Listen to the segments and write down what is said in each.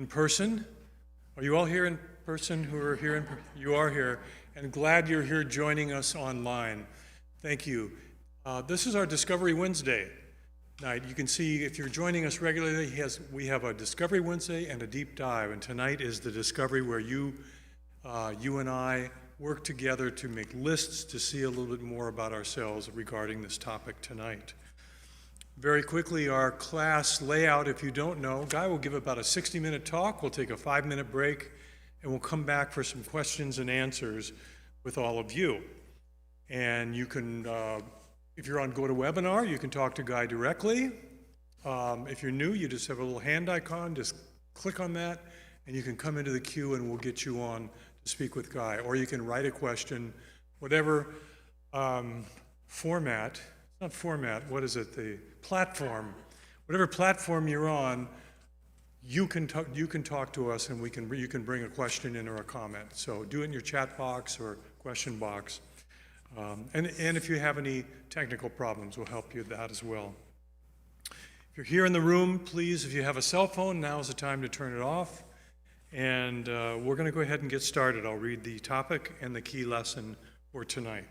in person. Are you all here in person who are here? You are here, and glad you're here joining us online. Thank you. This is our Discovery Wednesday night. You can see if you're joining us regularly, we have a Discovery Wednesday and a deep dive, and tonight is the Discovery where you and I work together to make lists to see a little bit more about ourselves regarding this topic tonight. Very quickly, our class layout, if you don't know, Guy will give about a 60-minute talk, we'll take a 5-minute break, and we'll come back for some questions and answers with all of you. And you can, if you're on GoToWebinar, you can talk to Guy directly. If you're new, you just have a little hand icon, just click on that, and you can come into the queue and we'll get you on to speak with Guy. Or you can write a question, whatever format, not format, what is it, the platform, whatever platform you're on, you can talk to us and you can bring a question in or a comment. So do it in your chat box or question box. And if you have any technical problems, we'll help you with that as well. If you're here in the room, please, if you have a cell phone, now is the time to turn it off. And we're going to go ahead and get started. I'll read the topic and the key lesson for tonight.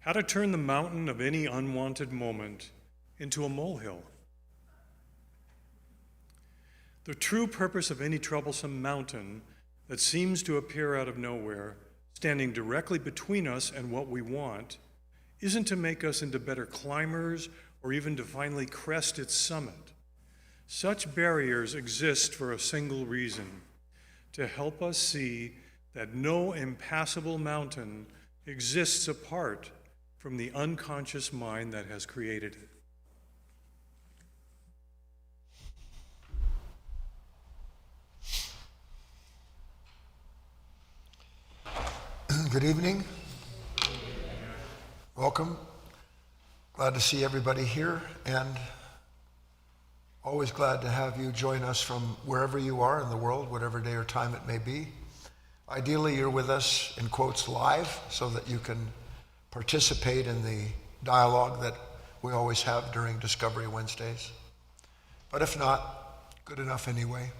How to turn the mountain of any unwanted moment into a molehill. The true purpose of any troublesome mountain that seems to appear out of nowhere, standing directly between us and what we want, isn't to make us into better climbers or even to finally crest its summit. Such barriers exist for a single reason: to help us see that no impassable mountain exists apart from the unconscious mind that has created it. Good evening. Welcome. Glad to see everybody here, and always glad to have you join us from wherever you are in the world, whatever day or time it may be. Ideally, you're with us, in quotes, live, so that you can participate in the dialogue that we always have during Discovery Wednesdays. But if not, good enough anyway.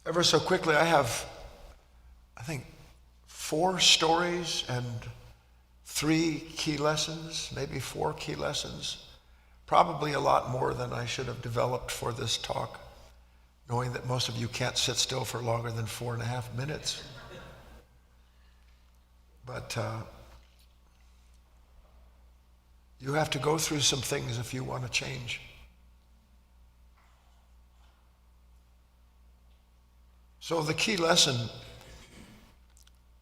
Ever so quickly, I have, I think, 4 stories and 3 key lessons, maybe 4 key lessons, probably a lot more than I should have developed for this talk, knowing that most of you can't sit still for longer than 4.5 minutes. But you have to go through some things if you want to change. So the key lesson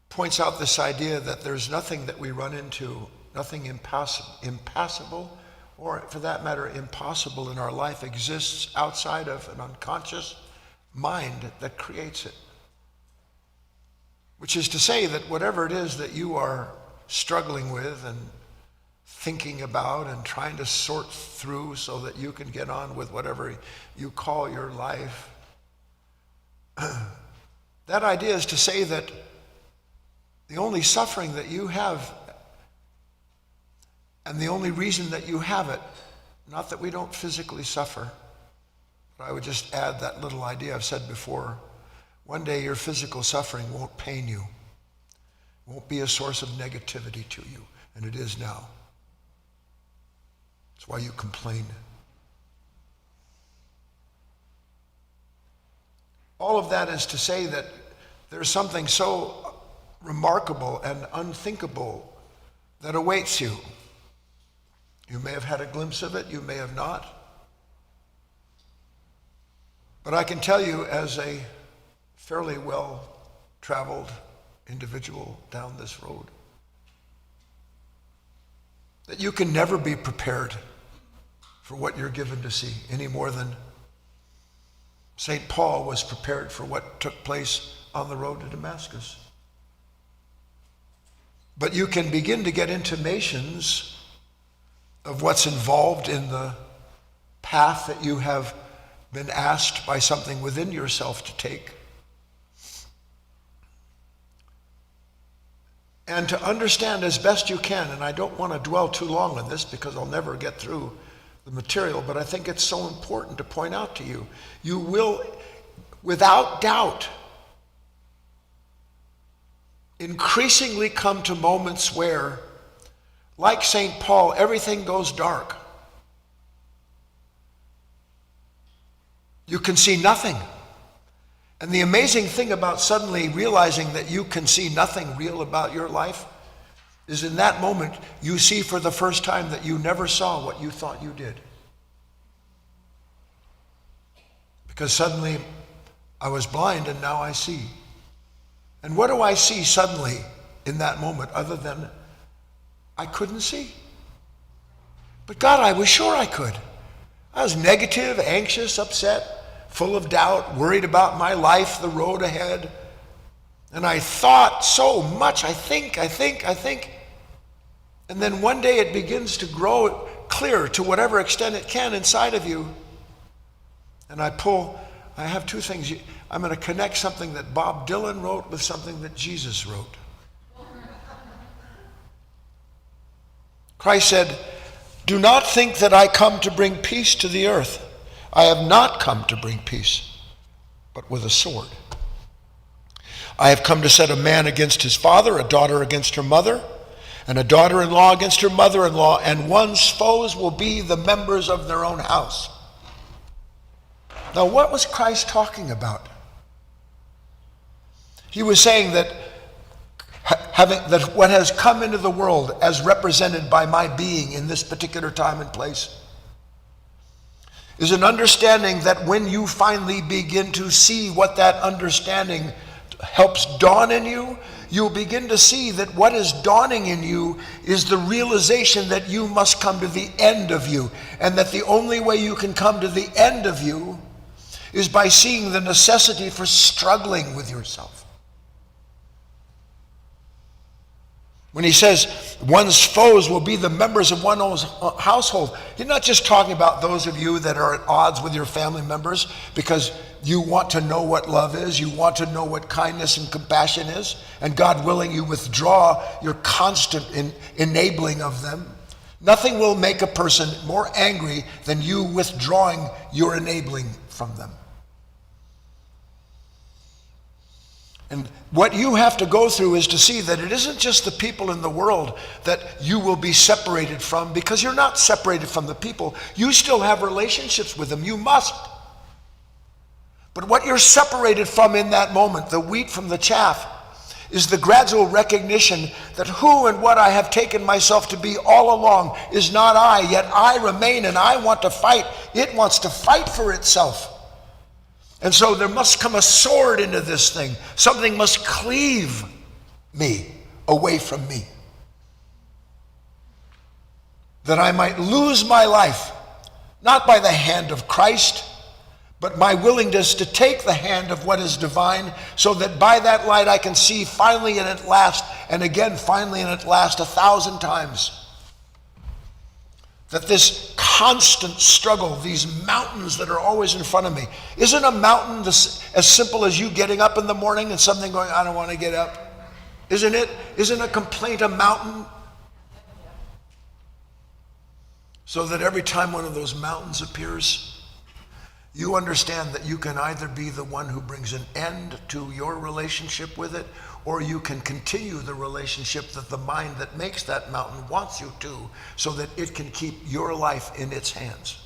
points out this idea that there's nothing that we run into, nothing impassable, or for that matter, impossible in our life exists outside of an unconscious mind that creates it. Which is to say that whatever it is that you are struggling with and thinking about and trying to sort through so that you can get on with whatever you call your life, that idea is to say that the only suffering that you have and the only reason that you have it, not that we don't physically suffer, but I would just add that little idea I've said before. One day your physical suffering won't pain you, won't be a source of negativity to you, and it is now. That's why you complain. All of that is to say that there's something so remarkable and unthinkable that awaits you. You may have had a glimpse of it, you may have not. But I can tell you, as a fairly well-traveled individual down this road, that you can never be prepared for what you're given to see, any more than St. Paul was prepared for what took place on the road to Damascus. But you can begin to get intimations of what's involved in the path that you have been asked by something within yourself to take. and to understand as best you can, and I don't want to dwell too long on this because I'll never get through the material, but I think it's so important to point out to you. You will, without doubt, increasingly come to moments where, like St. Paul, everything goes dark. You can see nothing. And the amazing thing about suddenly realizing that you can see nothing real about your life is in that moment you see for the first time that you never saw what you thought you did. Because suddenly I was blind and now I see. And what do I see suddenly in that moment other than I couldn't see? But God, I was sure I could. I was negative, anxious, upset, full of doubt, worried about my life, the road ahead. And I thought so much, I think. And then one day it begins to grow clear to whatever extent it can inside of you. And I have two things. I'm going to connect something that Bob Dylan wrote with something that Jesus wrote. Christ said, "Do not think that I come to bring peace to the earth. I have not come to bring peace, but with a sword. I have come to set a man against his father, a daughter against her mother, and a daughter-in-law against her mother-in-law, and one's foes will be the members of their own house." Now, what was Christ talking about? He was saying that what has come into the world as represented by my being in this particular time and place is an understanding that when you finally begin to see what that understanding helps dawn in you, you'll begin to see that what is dawning in you is the realization that you must come to the end of you, and that the only way you can come to the end of you is by seeing the necessity for struggling with yourself. When he says one's foes will be the members of one's household, he's not just talking about those of you that are at odds with your family members because you want to know what love is, you want to know what kindness and compassion is, and God willing, you withdraw your constant enabling of them. Nothing will make a person more angry than you withdrawing your enabling from them. And what you have to go through is to see that it isn't just the people in the world that you will be separated from, because you're not separated from the people. You still have relationships with them. You must. But what you're separated from in that moment, the wheat from the chaff, is the gradual recognition that who and what I have taken myself to be all along is not I, yet I remain and I want to fight. It wants to fight for itself. And so there must come a sword into this thing. Something must cleave me away from me, that I might lose my life, not by the hand of Christ, but my willingness to take the hand of what is divine, so that by that light I can see finally and at last, and again finally and at last 1,000 times, that this constant struggle, these mountains that are always in front of me, isn't a mountain as simple as you getting up in the morning and something going, I don't want to get up. Isn't it? Isn't a complaint a mountain? So that every time one of those mountains appears, you understand that you can either be the one who brings an end to your relationship with it, or you can continue the relationship that the mind that makes that mountain wants you to, so that it can keep your life in its hands.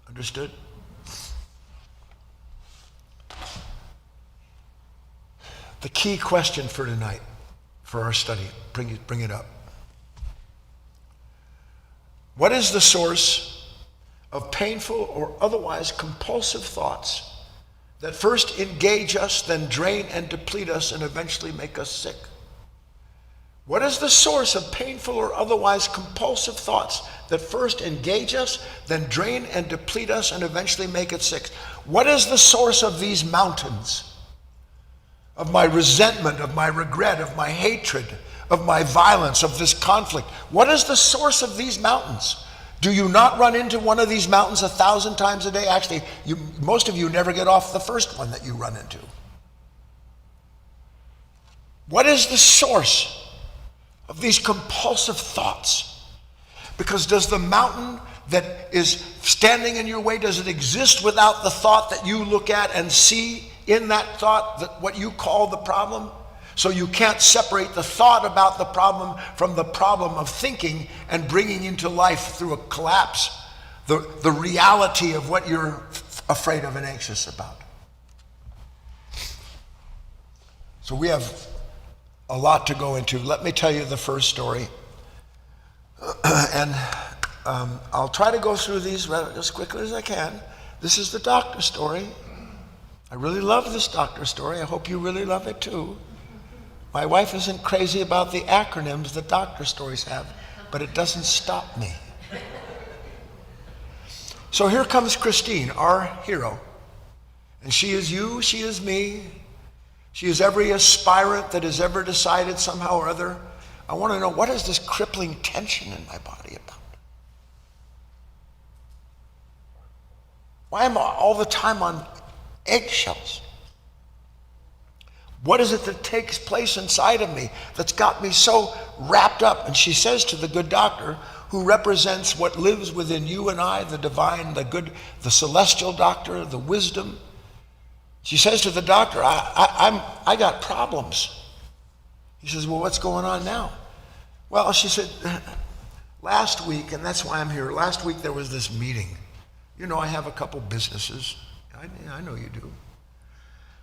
Understood? The key question for tonight, for our study, bring it up. What is the source of painful or otherwise compulsive thoughts that first engage us, then drain and deplete us, and eventually make us sick? What is the source of painful or otherwise compulsive thoughts that first engage us, then drain and deplete us, and eventually make us sick? What is the source of these mountains? Of my resentment, of my regret, of my hatred, of my violence, of this conflict. What is the source of these mountains? Do you not run into one of these mountains 1,000 times a day? Actually, most of you never get off the first one that you run into. What is the source of these compulsive thoughts? Because does the mountain that is standing in your way, does it exist without the thought that you look at and see in that thought that what you call the problem? So you can't separate the thought about the problem from the problem of thinking and bringing into life through a collapse the reality of what you're afraid of and anxious about. So we have a lot to go into. Let me tell you the first story. And I'll try to go through these as quickly as I can. This is the doctor story. I really love this doctor story. I hope you really love it too. My wife isn't crazy about the acronyms that doctor stories have, but it doesn't stop me. So here comes Christine, our hero. And she is you, she is me. She is every aspirant that has ever decided somehow or other, I want to know, what is this crippling tension in my body about? Why am I all the time on eggshells? What is it that takes place inside of me that's got me so wrapped up? And she says to the good doctor, who represents what lives within you and I, the divine, the good, the celestial doctor, the wisdom. She says to the doctor, I got problems. He says, well, what's going on now? Well, she said, last week, and that's why I'm here, last week there was this meeting. You know, I have a couple businesses. I know you do.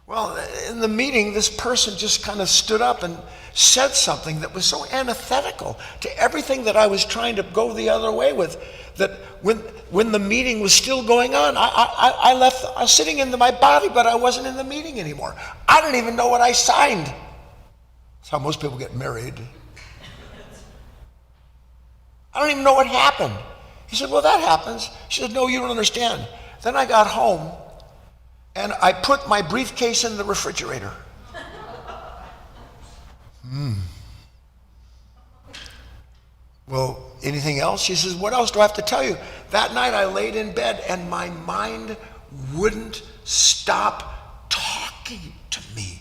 Well, in the meeting, this person just kind of stood up and said something that was so antithetical to everything that I was trying to go the other way with, that when the meeting was still going on, I was sitting in my body, but I wasn't in the meeting anymore. I didn't even know what I signed. That's how most people get married. I don't even know what happened. He said, well, that happens. She said, no, you don't understand. Then I got home, and I put my briefcase in the refrigerator. Well, anything else? She says, what else do I have to tell you? That night I laid in bed and my mind wouldn't stop talking to me.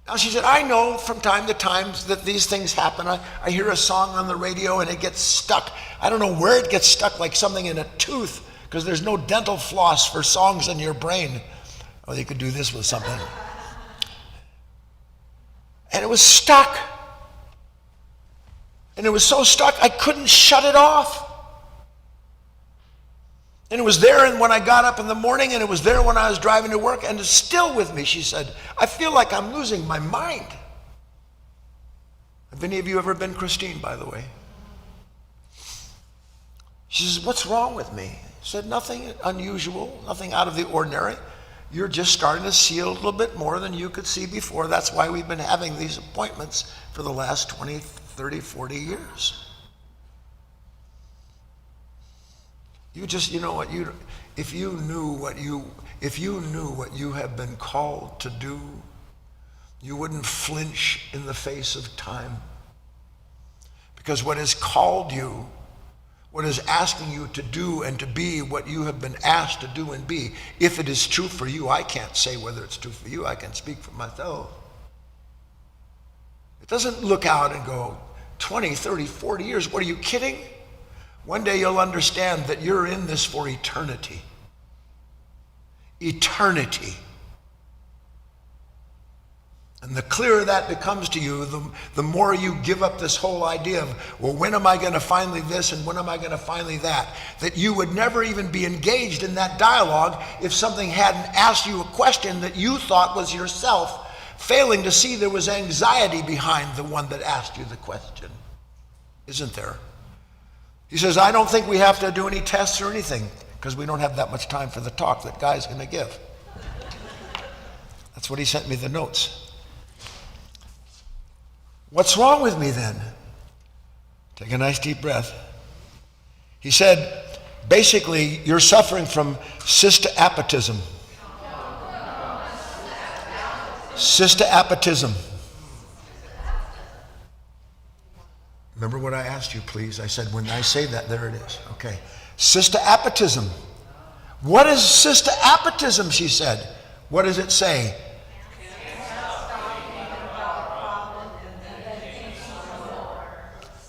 Now she said, I know from time to time that these things happen. I hear a song on the radio and it gets stuck. I don't know where it gets stuck, like something in a tooth, because there's no dental floss for songs in your brain. Oh, you could do this with something. And it was stuck. And it was so stuck, I couldn't shut it off. And it was there and when I got up in the morning, and it was there when I was driving to work, and it's still with me. She said, I feel like I'm losing my mind. Have any of you ever been Christine, by the way? She says, what's wrong with me? I said, nothing unusual, nothing out of the ordinary. You're just starting to see a little bit more than you could see before. That's why we've been having these appointments for the last 20, 30, 40 years. You know what, if you knew what you have been called to do, you wouldn't flinch in the face of time. Because what has called you, what is asking you to do and to be what you have been asked to do and be, if it is true for you, I can't say whether it's true for you, I can speak for myself. It doesn't look out and go, 20, 30, 40 years, what are you kidding? One day you'll understand that you're in this for eternity. Eternity. And the clearer that becomes to you, the more you give up this whole idea of, well, when am I going to finally this and when am I going to finally that? That you would never even be engaged in that dialogue if something hadn't asked you a question that you thought was yourself, failing to see there was anxiety behind the one that asked you the question. Isn't there? He says, I don't think we have to do any tests or anything because we don't have that much time for the talk that Guy's going to give. That's what he sent me the notes. What's wrong with me then? Take a nice deep breath. He said, basically, you're suffering from cystoapatism. Cystoapatism. Remember what I asked you, please? I said, when I say that, there it is. Okay. Cystoapatism. What is cystoapatism, she said. What does it say?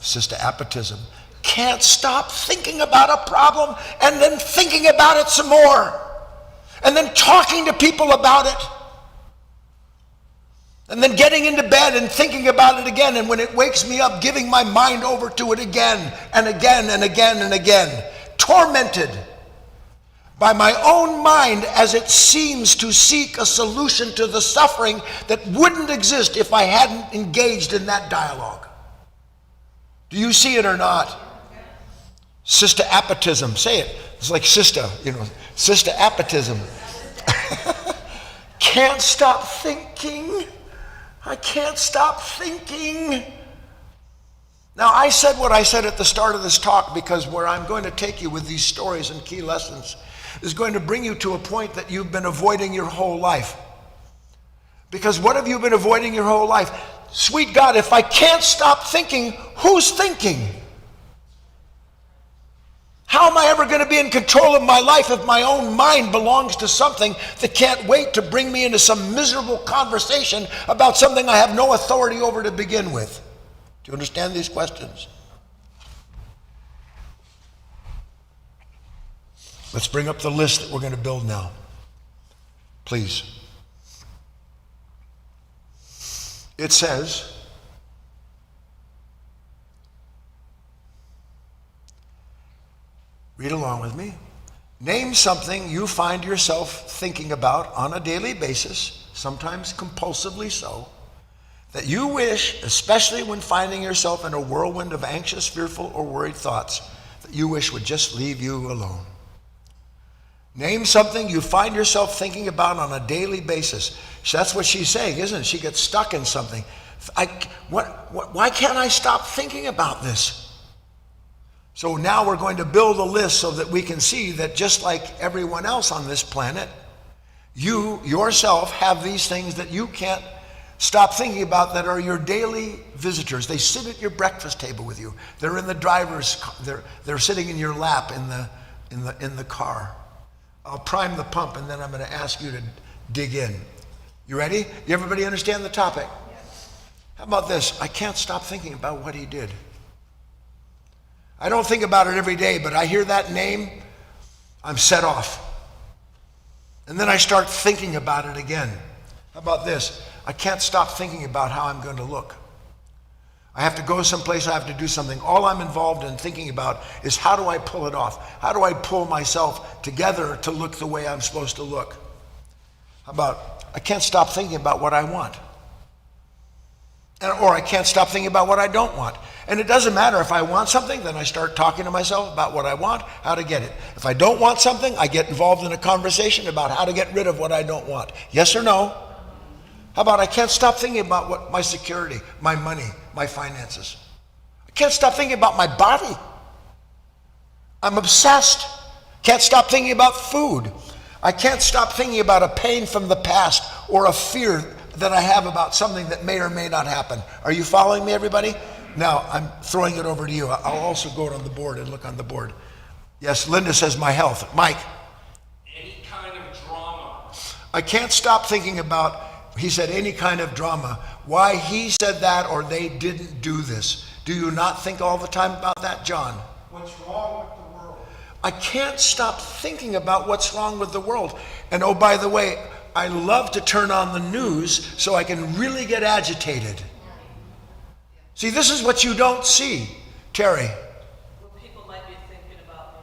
Systematism. Can't stop thinking about a problem and then thinking about it some more. And then talking to people about it. And then getting into bed and thinking about it again. And when it wakes me up, giving my mind over to it again and again and again and again. Tormented by my own mind as it seems to seek a solution to the suffering that wouldn't exist if I hadn't engaged in that dialogue. Do you see it or not? Systematism. Say it. It's like sister, systematism. Can't stop thinking. I can't stop thinking. Now, I said what I said at the start of this talk because where I'm going to take you with these stories and key lessons is going to bring you to a point that you've been avoiding your whole life. Because what have you been avoiding your whole life? Sweet God, if I can't stop thinking, who's thinking? How am I ever going to be in control of my life if my own mind belongs to something that can't wait to bring me into some miserable conversation about something I have no authority over to begin with? Do you understand these questions? Let's bring up the list that we're going to build now. Please. It says, read along with me. Name something you find yourself thinking about on a daily basis, sometimes compulsively so, that you wish, especially when finding yourself in a whirlwind of anxious, fearful, or worried thoughts, that you wish would just leave you alone. Name something you find yourself thinking about on a daily basis. That's what she's saying, isn't it? She gets stuck in something. Why can't I stop thinking about this? So now we're going to build a list so that we can see that just like everyone else on this planet, you yourself have these things that you can't stop thinking about that are your daily visitors. They sit at your breakfast table with you. They're in the driver's car. They're sitting in your lap in the car. I'll prime the pump and then I'm going to ask you to dig in. You ready? Everybody understand the topic? Yes. How about this? I can't stop thinking about what he did. I don't think about it every day, but I hear that name, I'm set off. And then I start thinking about it again. How about this? I can't stop thinking about how I'm going to look. I have to go someplace, I have to do something. All I'm involved in thinking about is how do I pull it off? How do I pull myself together to look the way I'm supposed to look? How about, I can't stop thinking about what I want. Or I can't stop thinking about what I don't want. And it doesn't matter if I want something, then I start talking to myself about what I want, how to get it. If I don't want something, I get involved in a conversation about how to get rid of what I don't want. Yes or no? How about I can't stop thinking about what my security, my money, my finances. I can't stop thinking about my body. I'm obsessed. Can't stop thinking about food. I can't stop thinking about a pain from the past or a fear that I have about something that may or may not happen. Are you following me, everybody? Now, I'm throwing it over to you. I'll also go on the board and look on the board. Yes, Linda says my health. Mike? Any kind of drama. I can't stop thinking about, he said, any kind of drama. Why he said that or they didn't do this. Do you not think all the time about that, John? What's wrong with the world? I can't stop thinking about what's wrong with the world. And oh, by the way, I love to turn on the news so I can really get agitated. See, this is what you don't see, Terry. What people might be thinking about me.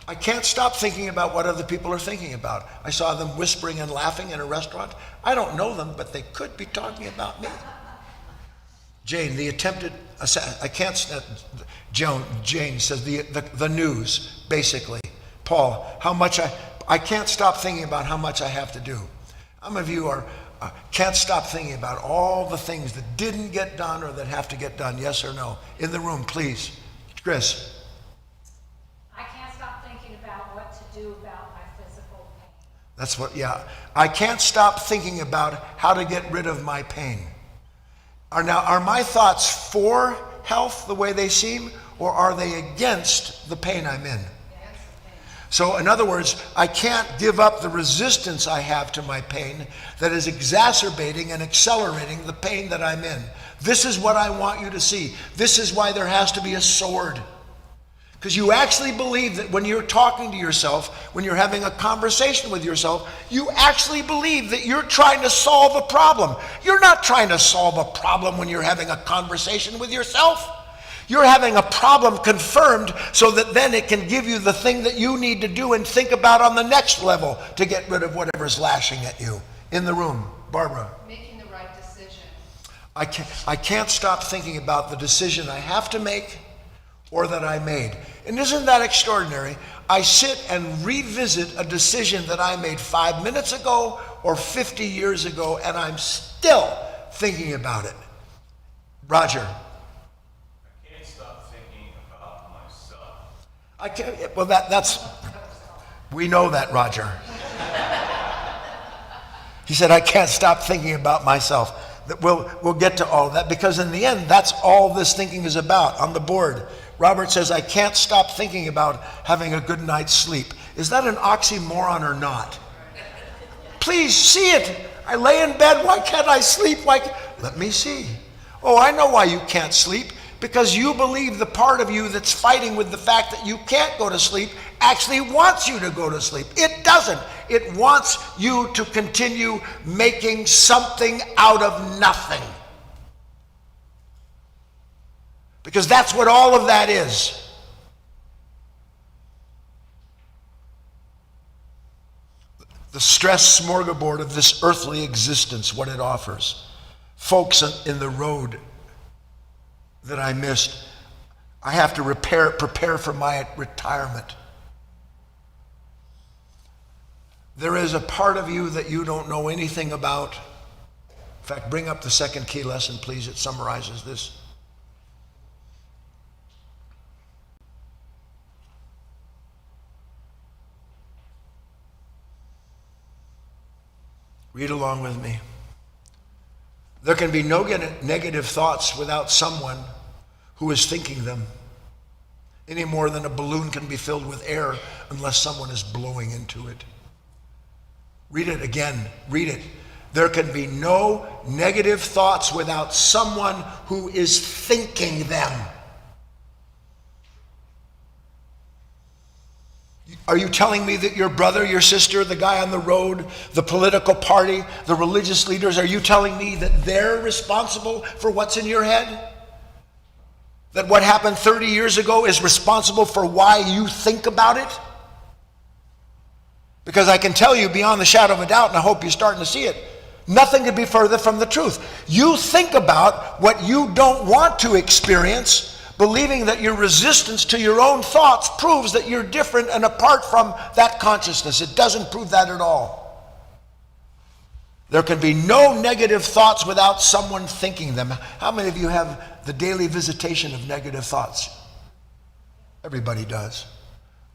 I can't stop thinking about what other people are thinking about. I saw them whispering and laughing in a restaurant. I don't know them, but they could be talking about me. Jane, the attempted assassin. I can't. Jane says the news, basically. Paul, how much I can't stop thinking about how much I have to do. How many of you can't stop thinking about all the things that didn't get done or that have to get done? Yes or no? In the room, please. Chris. I can't stop thinking about what to do about my physical pain. That's what, yeah. I can't stop thinking about how to get rid of my pain. Are my thoughts for health the way they seem, or are they against the pain I'm in? So in other words, I can't give up the resistance I have to my pain that is exacerbating and accelerating the pain that I'm in. This is what I want you to see. This is why there has to be a sword. Because you actually believe that when you're talking to yourself, when you're having a conversation with yourself, you actually believe that you're trying to solve a problem. You're not trying to solve a problem when you're having a conversation with yourself. You're having a problem confirmed so that then it can give you the thing that you need to do and think about on the next level to get rid of whatever's lashing at you. In the room, Barbara. Making the right decision. I can't stop thinking about the decision I have to make or that I made. And isn't that extraordinary? I sit and revisit a decision that I made 5 minutes ago or 50 years ago, and I'm still thinking about it. Roger. I can't, well, that's, we know that, Roger. He said, I can't stop thinking about myself. We'll get to all of that, because in the end, that's all this thinking is about. On the board, Robert says, I can't stop thinking about having a good night's sleep. Is that an oxymoron or not? Please see it. I lay in bed, why can't I sleep? Let me see. Oh, I know why you can't sleep. Because you believe the part of you that's fighting with the fact that you can't go to sleep actually wants you to go to sleep. It doesn't. It wants you to continue making something out of nothing. Because that's what all of that is. The stress smorgasbord of this earthly existence, what it offers. Folks in the road that I missed, I have to prepare for my retirement. There is a part of you that you don't know anything about. In fact, bring up the second key lesson, please. It summarizes this. Read along with me. There can be no negative thoughts without someone who is thinking them, any more than a balloon can be filled with air unless someone is blowing into it. Read it again. Read it. There can be no negative thoughts without someone who is thinking them. Are you telling me that your brother, your sister, the guy on the road, the political party, the religious leaders, are you telling me that they're responsible for what's in your head? That what happened 30 years ago is responsible for why you think about it? Because I can tell you beyond the shadow of a doubt, and I hope you're starting to see it, nothing could be further from the truth. You think about what you don't want to experience, believing that your resistance to your own thoughts proves that you're different and apart from that consciousness. It doesn't prove that at all. There can be no negative thoughts without someone thinking them. How many of you have the daily visitation of negative thoughts? Everybody does.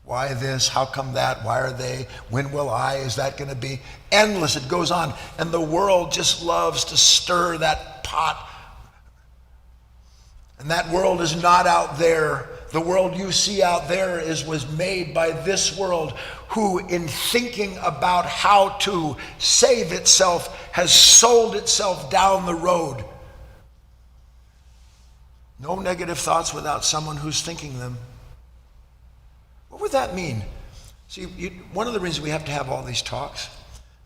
Why this? How come that? Why are they? When will I? Is that going to be? Endless. It goes on. And the world just loves to stir that pot. And that world is not out there. The world you see out there was made by this world, who in thinking about how to save itself has sold itself down the road. No negative thoughts without someone who's thinking them. What would that mean? See, one of the reasons we have to have all these talks,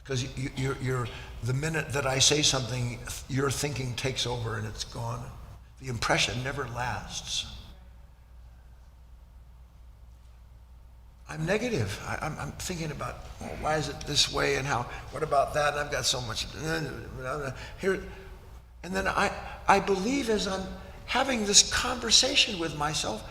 because you're the minute that I say something, your thinking takes over and it's gone. The impression never lasts. I'm negative. I'm thinking about, oh, why is it this way, and how? What about that? And I've got so much here, and then I believe, as I'm having this conversation with myself,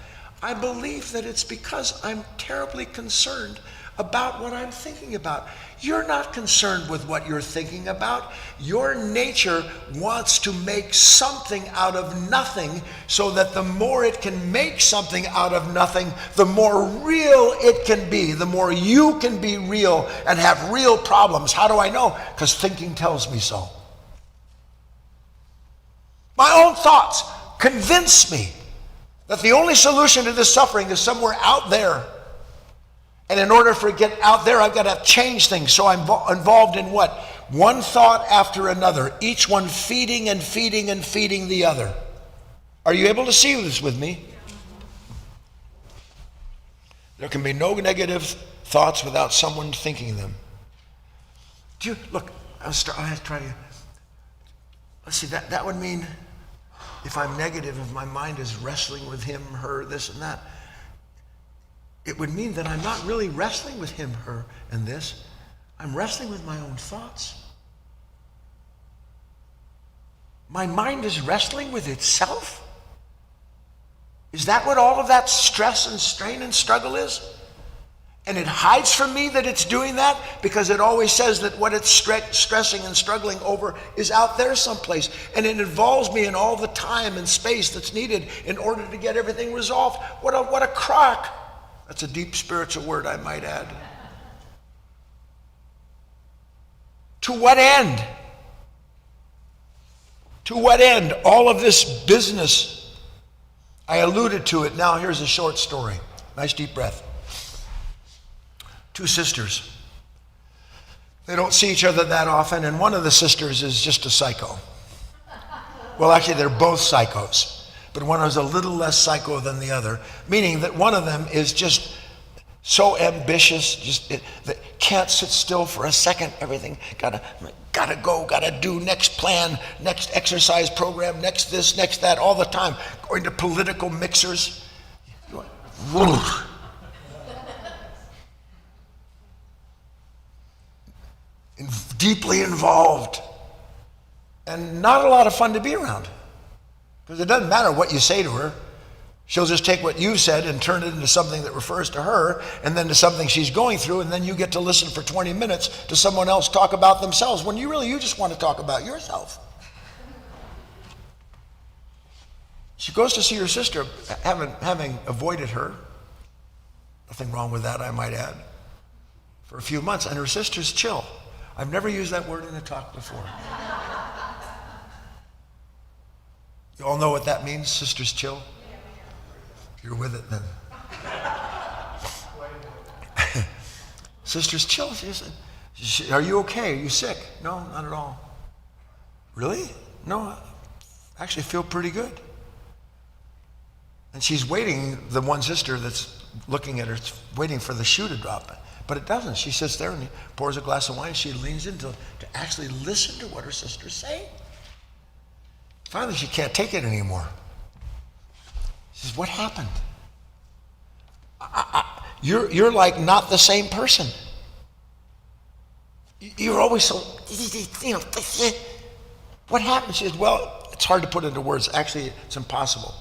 I believe that it's because I'm terribly concerned about what I'm thinking about. You're not concerned with what you're thinking about. Your nature wants to make something out of nothing, so that the more it can make something out of nothing, the more real it can be, the more you can be real and have real problems. How do I know? Because thinking tells me so. My own thoughts convince me that the only solution to this suffering is somewhere out there. And in order for it to get out there, I've got to change things. So I'm involved in what? One thought after another, each one feeding and feeding and feeding the other. Are you able to see this with me? There can be no negative thoughts without someone thinking them. Do you, look, I was trying to, let's see, that would mean if I'm negative, if my mind is wrestling with him, her, this and that, it would mean that I'm not really wrestling with him, her, and this. I'm wrestling with my own thoughts. My mind is wrestling with itself? Is that what all of that stress and strain and struggle is? And it hides from me that it's doing that because it always says that what it's stressing and struggling over is out there someplace. And it involves me in all the time and space that's needed in order to get everything resolved. What a crock. That's a deep spiritual word, I might add. To what end? To what end? All of this business. I alluded to it. Now here's a short story. Nice deep breath. Two sisters. They don't see each other that often, and one of the sisters is just a psycho. Well, actually, they're both psychos. But one is a little less psycho than the other, meaning that one of them is just so ambitious, that can't sit still for a second. Everything gotta go, gotta do, next plan, next exercise program, next this, next that, all the time. Going to political mixers. Deeply involved. And not a lot of fun to be around. Because it doesn't matter what you say to her. She'll just take what you said and turn it into something that refers to her, and then to something she's going through, and then you get to listen for 20 minutes to someone else talk about themselves, when you just want to talk about yourself. She goes to see her sister, having avoided her. Nothing wrong with that, I might add. For a few months, and her sister's chill. I've never used that word in a talk before. You all know what that means, sister's chill? You're with it then. Sister's chill. She said, are you okay? Are you sick? No, not at all. Really? No, I actually feel pretty good. And she's waiting, the one sister that's looking at her, waiting for the shoe to drop. But it doesn't. She sits there and pours a glass of wine. She leans in to actually listen to what her sister's saying. Finally, she can't take it anymore. She says, what happened? You're like not the same person. You're always so, what happened? She says, well, it's hard to put into words. Actually, it's impossible.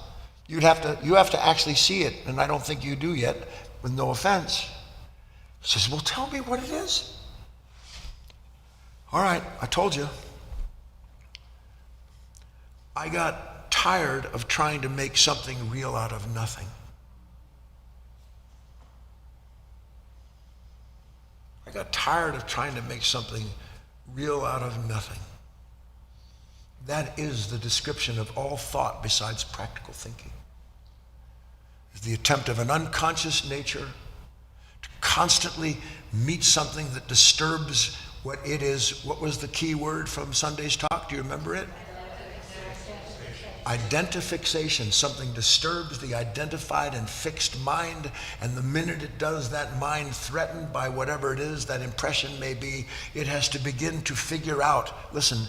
You have to actually see it, and I don't think you do yet, with no offense. She says, well, tell me what it is. All right, I told you. I got tired of trying to make something real out of nothing. I got tired of trying to make something real out of nothing. That is the description of all thought besides practical thinking. It's the attempt of an unconscious nature to constantly meet something that disturbs what it is. What was the key word from Sunday's talk? Do you remember it? Identifixation. Something disturbs the identified and fixed mind, and the minute it does, that mind threatened by whatever it is that impression may be, it has to begin to figure out, listen,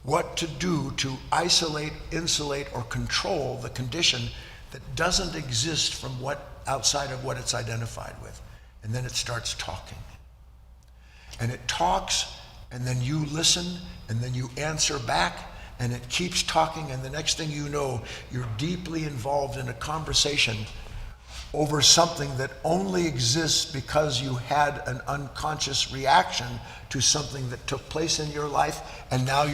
what to do to isolate, insulate, or control the condition that doesn't exist from what outside of what it's identified with. And then it starts talking. And it talks, and then you listen, and then you answer back, and it keeps talking, and the next thing you know, you're deeply involved in a conversation over something that only exists because you had an unconscious reaction to something that took place in your life, and now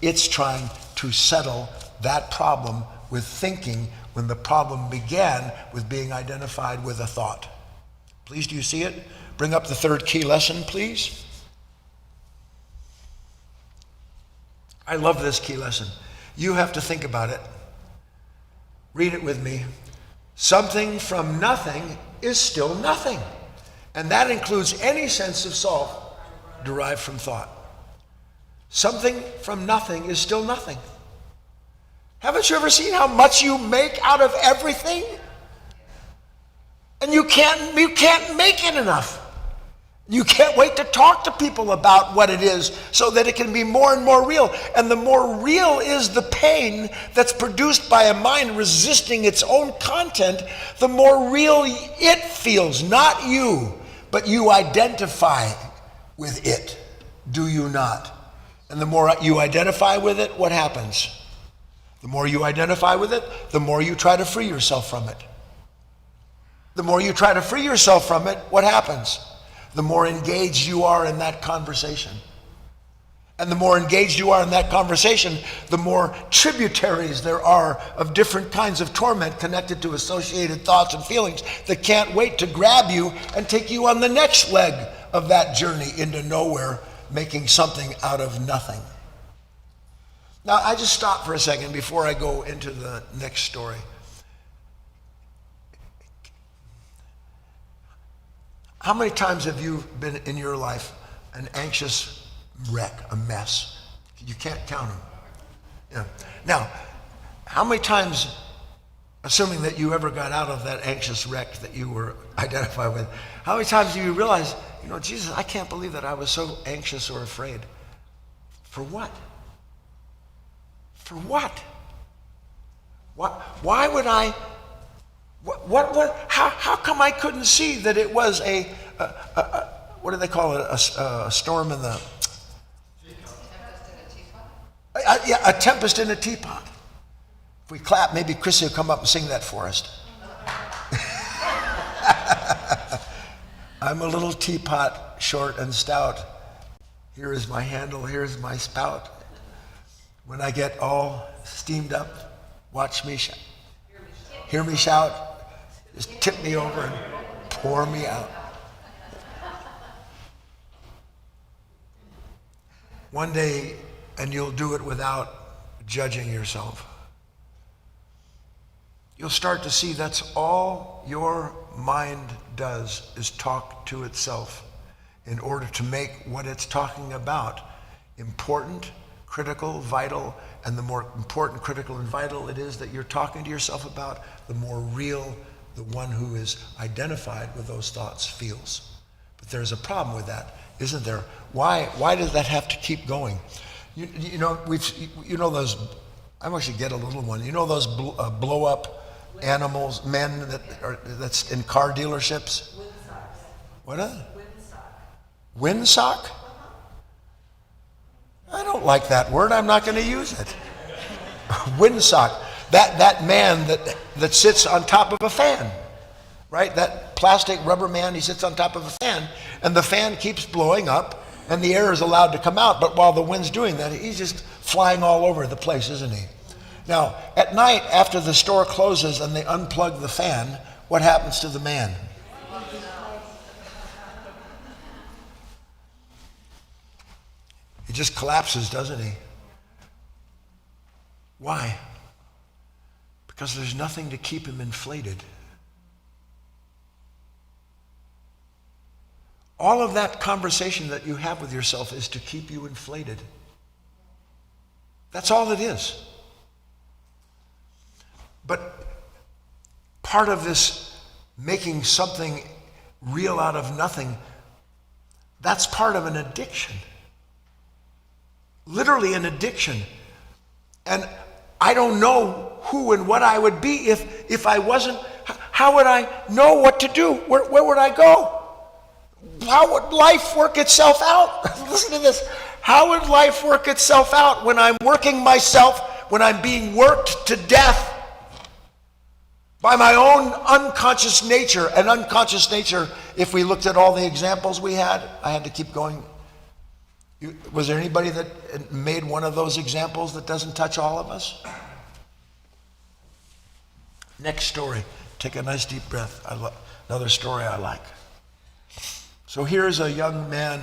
it's trying to settle that problem with thinking when the problem began with being identified with a thought. Please, do you see it? Bring up the third key lesson, please. I love this key lesson. You have to think about it. Read it with me. Something from nothing is still nothing. And that includes any sense of self derived from thought. Something from nothing is still nothing. Haven't you ever seen how much you make out of everything? And you can't make it enough. You can't wait to talk to people about what it is so that it can be more and more real. And the more real is the pain that's produced by a mind resisting its own content, the more real it feels, not you, but you identify with it, do you not? And the more you identify with it, what happens? The more you identify with it, the more you try to free yourself from it. The more you try to free yourself from it, what happens? The more engaged you are in that conversation. And the more engaged you are in that conversation, the more tributaries there are of different kinds of torment connected to associated thoughts and feelings that can't wait to grab you and take you on the next leg of that journey into nowhere, making something out of nothing. Now, I just stop for a second before I go into the next story. How many times have you been in your life an anxious wreck, a mess? You can't count them. Yeah. Now, how many times, assuming that you ever got out of that anxious wreck that you were identified with, how many times do you realize, Jesus, I can't believe that I was so anxious or afraid? For what? For what? Why would I? How come I couldn't see that it was what do they call it? A storm in the... A tempest in a teapot. If we clap, maybe Chrissy will come up and sing that for us. I'm a little teapot, short and stout. Here is my handle, here is my spout. When I get all steamed up, watch me shout. Hear me shout. Just tip me over and pour me out. One day, and you'll do it without judging yourself, you'll start to see that's all your mind does is talk to itself in order to make what it's talking about important, critical, vital, and the more important, critical, and vital it is that you're talking to yourself about, the more real the one who is identified with those thoughts feels. But there's a problem with that, isn't there? Why does that have to keep going? You know those, I want you to get a little one. You know those blow up animals, men that's in car dealerships? Windsocks. What? Windsock. Windsock? I don't like that word. I'm not going to use it. Windsock. That man that sits on top of a fan, right? That plastic rubber man, he sits on top of a fan, and the fan keeps blowing up, and the air is allowed to come out. But while the wind's doing that, he's just flying all over the place, isn't he? Now, at night, after the store closes and they unplug the fan, what happens to the man? He just collapses, doesn't he? Why? Because there's nothing to keep him inflated. All of that conversation that you have with yourself is to keep you inflated. That's all it is. But part of this making something real out of nothing, that's part of an addiction. Literally an addiction. And I don't know who and what I would be if I wasn't. How would I know what to do? Where would I go? How would life work itself out? Listen to this. How would life work itself out when I'm working myself, when I'm being worked to death by my own unconscious nature? And unconscious nature, if we looked at all the examples we had, I had to keep going. Was there anybody that made one of those examples that doesn't touch all of us? Next story. Take a nice deep breath. Another story I like. So here's a young man,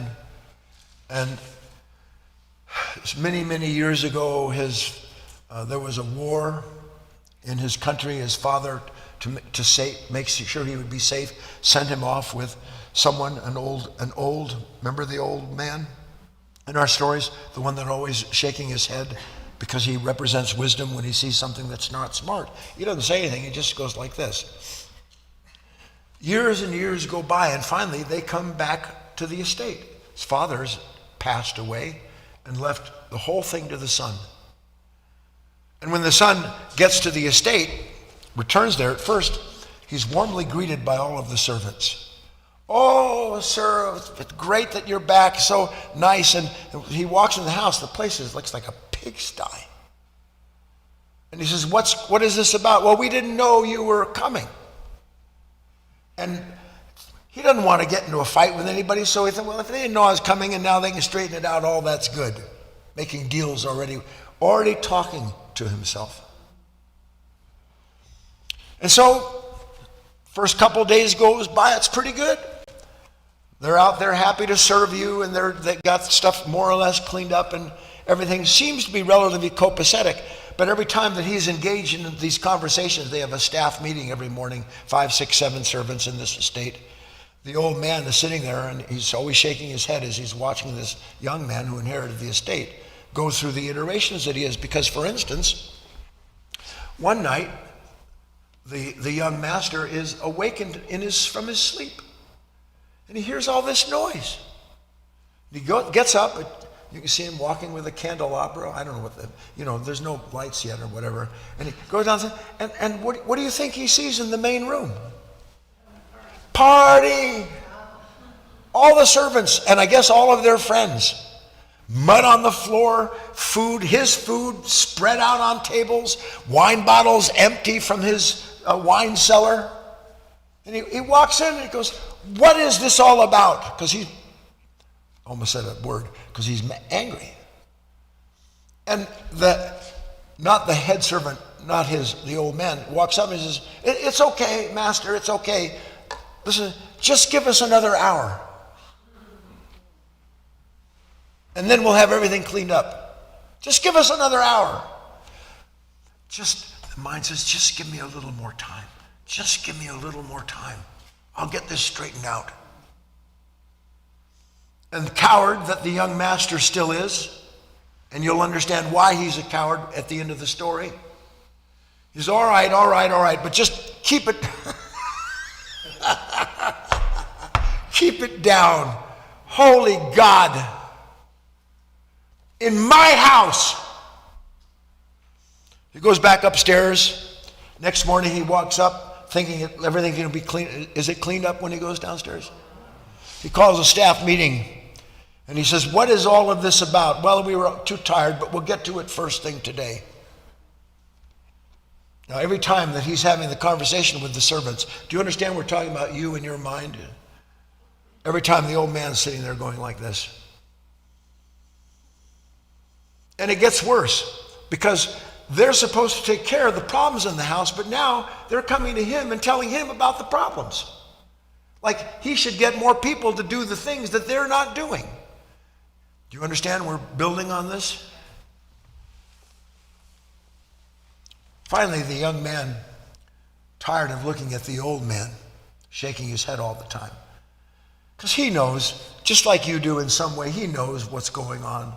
and many, many years ago, there was a war in his country. His father, to make sure he would be safe, sent him off with someone, an old, remember the old man in our stories? The one that always shaking his head because he represents wisdom when he sees something that's not smart. He doesn't say anything, he just goes like this. Years and years go by, and finally they come back to the estate. His father's passed away and left the whole thing to the son. And when the son gets to the estate, returns there, at first, he's warmly greeted by all of the servants. Oh, sir, it's great that you're back, so nice. And he walks in the house, the place looks like a pigsty. And he says, what is this about? Well, we didn't know you were coming. And he doesn't want to get into a fight with anybody, so he thought, well, if they didn't know I was coming and now they can straighten it out, all that's good. Making deals already talking to himself. And so, first couple days goes by, it's pretty good. They're out there happy to serve you, and they got stuff more or less cleaned up, and everything seems to be relatively copacetic. But every time that he's engaged in these conversations, they have a staff meeting every morning, 5, 6, 7 servants in this estate. The old man is sitting there, and he's always shaking his head as he's watching this young man who inherited the estate go through the iterations that he is. Because, for instance, one night, the young master is awakened from his sleep, and he hears all this noise. He gets up. You can see him walking with a candelabra. I don't know what there's no lights yet or whatever. And he goes down, and what do you think he sees in the main room? Party! All the servants, and I guess all of their friends. Mud on the floor, his food spread out on tables, wine bottles empty from his wine cellar. And he walks in and he goes, what is this all about? Because he almost said a word, because he's angry. And not the head servant, the old man, walks up and says, it's okay, master, it's okay. Listen, just give us another hour. And then we'll have everything cleaned up. Just give us another hour. The mind says, just give me a little more time. Just give me a little more time. I'll get this straightened out. And the coward that the young master still is, and you'll understand why he's a coward at the end of the story. He's all right, but just keep it, keep it down. Holy God, in my house. He goes back upstairs. Next morning he walks up thinking everything's going to be clean. Is it cleaned up when he goes downstairs? He calls a staff meeting. And he says, what is all of this about? Well, we were too tired, but we'll get to it first thing today. Now, every time that he's having the conversation with the servants, do you understand we're talking about you in your mind? Every time the old man's sitting there going like this. And it gets worse, because they're supposed to take care of the problems in the house, but now they're coming to him and telling him about the problems. Like he should get more people to do the things that they're not doing. Do you understand we're building on this? Finally, the young man, tired of looking at the old man, shaking his head all the time, because he knows, just like you do in some way, he knows what's going on.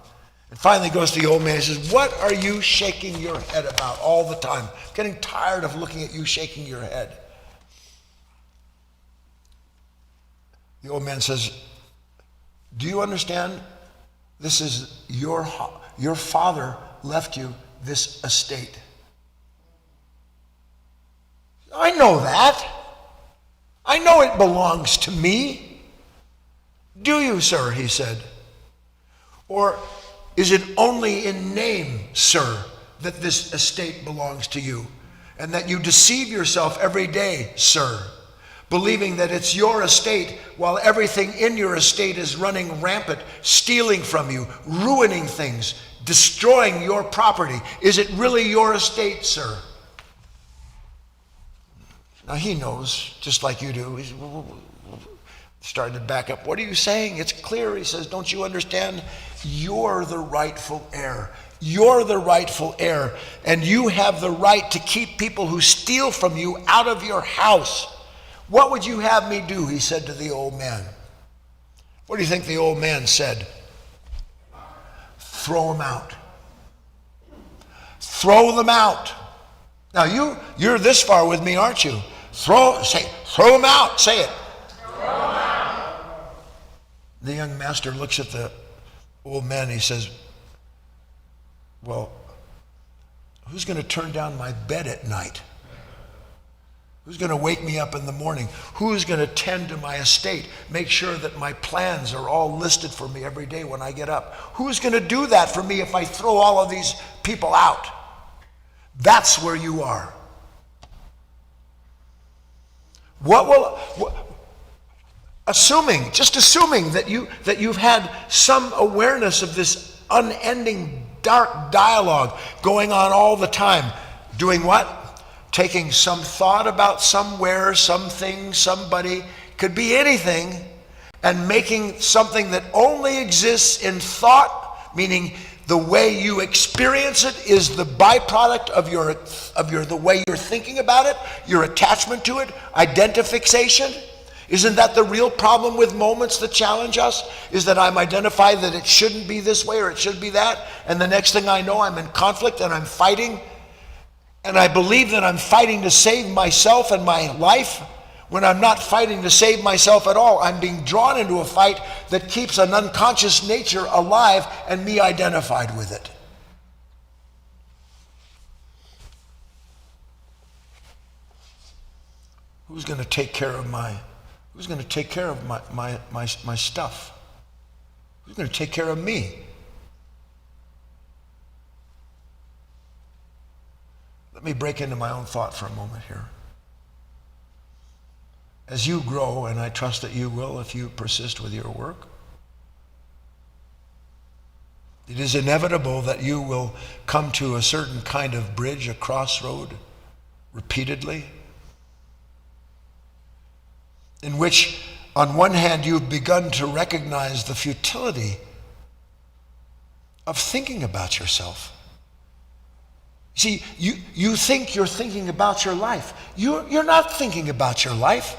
And finally goes to the old man and says, what are you shaking your head about all the time? I'm getting tired of looking at you shaking your head. The old man says, do you understand? This is your father left you this estate. I know that. I know it belongs to me. Do you, sir? He said. Or is it only in name, sir, that this estate belongs to you, and that you deceive yourself every day, sir, believing that it's your estate while everything in your estate is running rampant, stealing from you, ruining things, destroying your property? Is it really your estate, sir? Now he knows, just like you do. He's starting to back up. What are you saying? It's clear. He says, don't you understand? You're the rightful heir. You're the rightful heir, and you have the right to keep people who steal from you out of your house. What would you have me do? He said to the old man. What do you think the old man said? Throw them out. Throw them out. Now you're this far with me, aren't you? Throw them out. Say it. Throw them out. The young master looks at the old man and he says, well, who's going to turn down my bed at night? Who's going to wake me up in the morning? Who's going to tend to my estate? Make sure that my plans are all listed for me every day when I get up. Who's going to do that for me if I throw all of these people out? That's where you are. Assuming that you've had some awareness of this unending dark dialogue going on all the time, doing what? Taking some thought about somewhere, something, somebody, could be anything, and making something that only exists in thought, meaning the way you experience it is the byproduct of the way you're thinking about it, your attachment to it, identification. Isn't that the real problem with moments that challenge us? Is that I'm identified that it shouldn't be this way or it should be that, and the next thing I know I'm in conflict and I'm fighting, and I believe that I'm fighting to save myself and my life, when I'm not fighting to save myself at all. I'm being drawn into a fight that keeps an unconscious nature alive and me identified with it. Who's going to take care of my stuff? Who's going to take care of me? Let me break into my own thought for a moment here. As you grow, and I trust that you will if you persist with your work, it is inevitable that you will come to a certain kind of bridge, a crossroad, repeatedly, in which, on one hand, you've begun to recognize the futility of thinking about yourself. See, you think you're thinking about your life. You're not thinking about your life.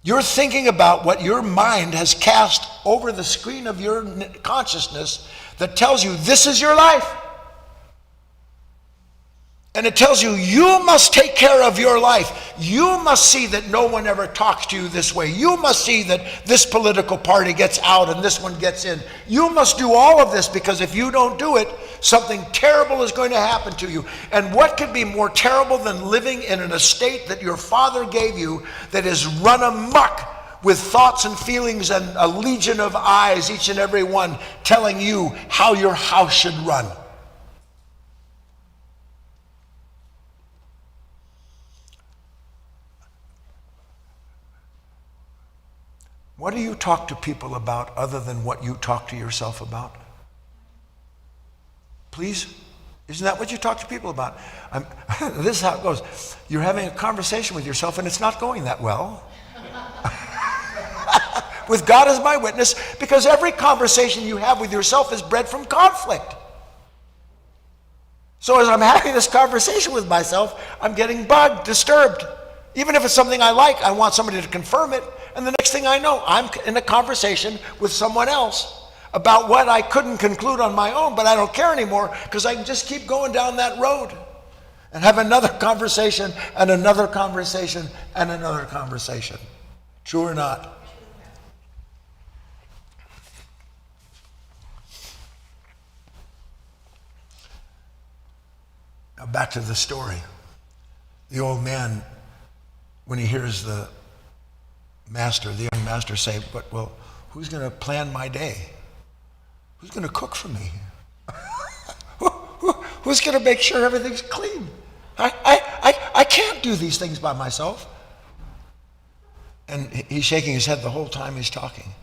You're thinking about what your mind has cast over the screen of your consciousness that tells you this is your life. And it tells you, you must take care of your life. You must see that no one ever talks to you this way. You must see that this political party gets out and this one gets in. You must do all of this, because if you don't do it, something terrible is going to happen to you. And what could be more terrible than living in an estate that your father gave you that is run amok with thoughts and feelings and a legion of eyes, each and every one, telling you how your house should run? What do you talk to people about other than what you talk to yourself about? Please? Isn't that what you talk to people about? This is how it goes. You're having a conversation with yourself and it's not going that well. With God as my witness, because every conversation you have with yourself is bred from conflict. So as I'm having this conversation with myself, I'm getting bugged, disturbed. Even if it's something I like, I want somebody to confirm it. And the next thing I know, I'm in a conversation with someone else about what I couldn't conclude on my own, but I don't care anymore because I can just keep going down that road and have another conversation and another conversation and another conversation. True or not? Now back to the story. The old man, when he hears the young master say, but well, who's going to plan my day? Who's going to cook for me? Who's going to make sure everything's clean? I can't do these things by myself. And he's shaking his head the whole time he's talking.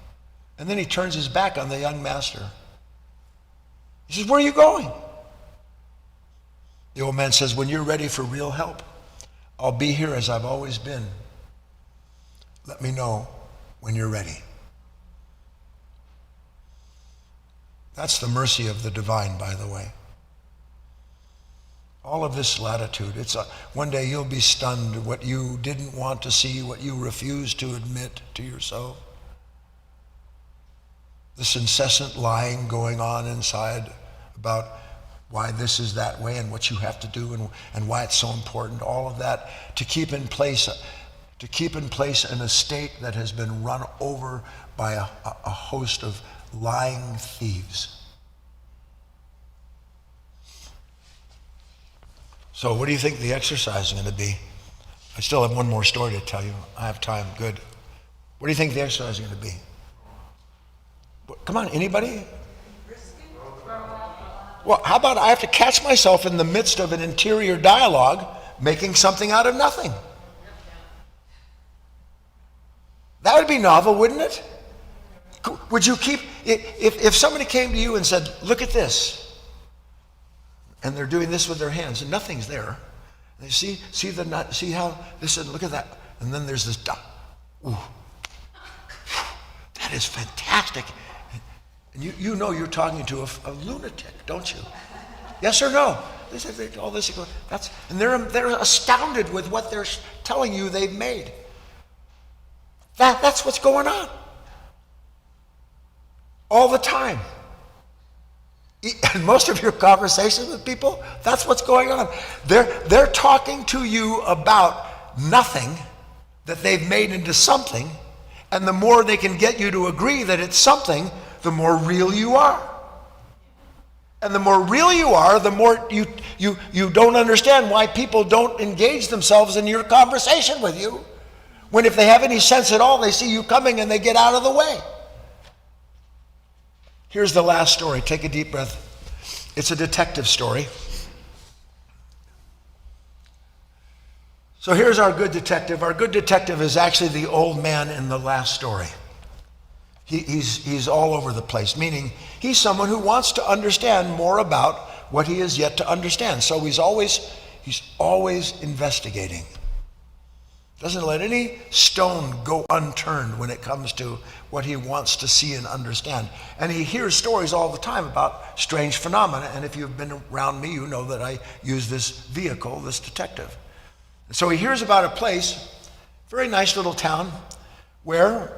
And then he turns his back on the young master. He says, where are you going? The old man says, when you're ready for real help, I'll be here as I've always been. Let me know when you're ready. That's the mercy of the divine, by the way. All of this latitude. One day you'll be stunned what you didn't want to see, what you refused to admit to yourself. This incessant lying going on inside about why this is that way and what you have to do and why it's so important. All of that to keep in place an estate that has been run over by a host of lying thieves. So what do you think the exercise is going to be? I still have one more story to tell you. I have time. Good. What do you think the exercise is going to be? Come on, anybody? Well, how about I have to catch myself in the midst of an interior dialogue making something out of nothing? That would be novel, wouldn't it? Would you keep, if somebody came to you and said, look at this, and they're doing this with their hands, and nothing's there. And you see how this is, look at that. And then there's this, ooh, that is fantastic. And you know you're talking to a lunatic, don't you? Yes or no? All this, and they're astounded with what they're telling you they've made. That's what's going on. All the time. And most of your conversations with people, that's what's going on. They're talking to you about nothing that they've made into something, and the more they can get you to agree that it's something, the more real you are. And the more real you are, the more you don't understand why people don't engage themselves in your conversation with you. When if they have any sense at all, they see you coming and they get out of the way. Here's the last story. Take a deep breath. It's a detective story. So here's our good detective. Our good detective is actually the old man in the last story. He's all over the place, meaning he's someone who wants to understand more about what he is yet to understand. So he's always investigating. Doesn't let any stone go unturned when it comes to what he wants to see and understand. And he hears stories all the time about strange phenomena. And if you've been around me, you know that I use this vehicle, this detective. So he hears about a place, very nice little town, where,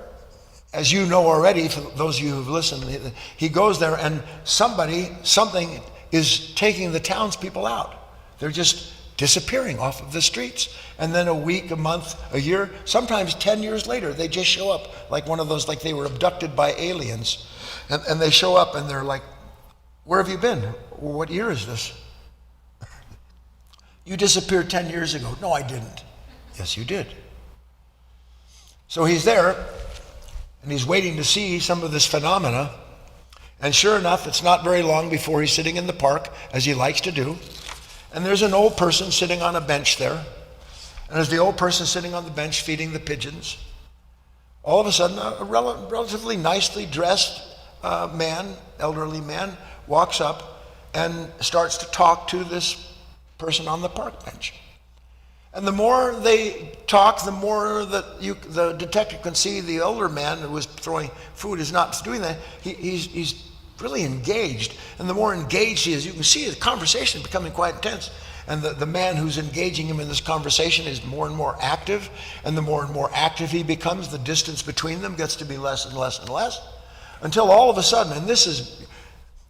as you know already, for those of you who've listened, he goes there and something is taking the townspeople out. They're just disappearing off of the streets. And then a week, a month, a year, sometimes 10 years later, they just show up like one of those, like they were abducted by aliens. And they show up and they're like, where have you been? What year is this? You disappeared 10 years ago. No, I didn't. Yes, you did. So he's there and he's waiting to see some of this phenomena. And sure enough, it's not very long before he's sitting in the park, as he likes to do. And there's an old person sitting on a bench there. And as the old person sitting on the bench feeding the pigeons, all of a sudden a relatively nicely dressed elderly man, walks up and starts to talk to this person on the park bench. And the more they talk, the more that the detective can see the elder man who was throwing food is not doing that. He's really engaged. And the more engaged he is, you can see the conversation becoming quite intense. And the man who's engaging him in this conversation is more and more active. And the more and more active he becomes, the distance between them gets to be less and less and less. Until all of a sudden, and this is,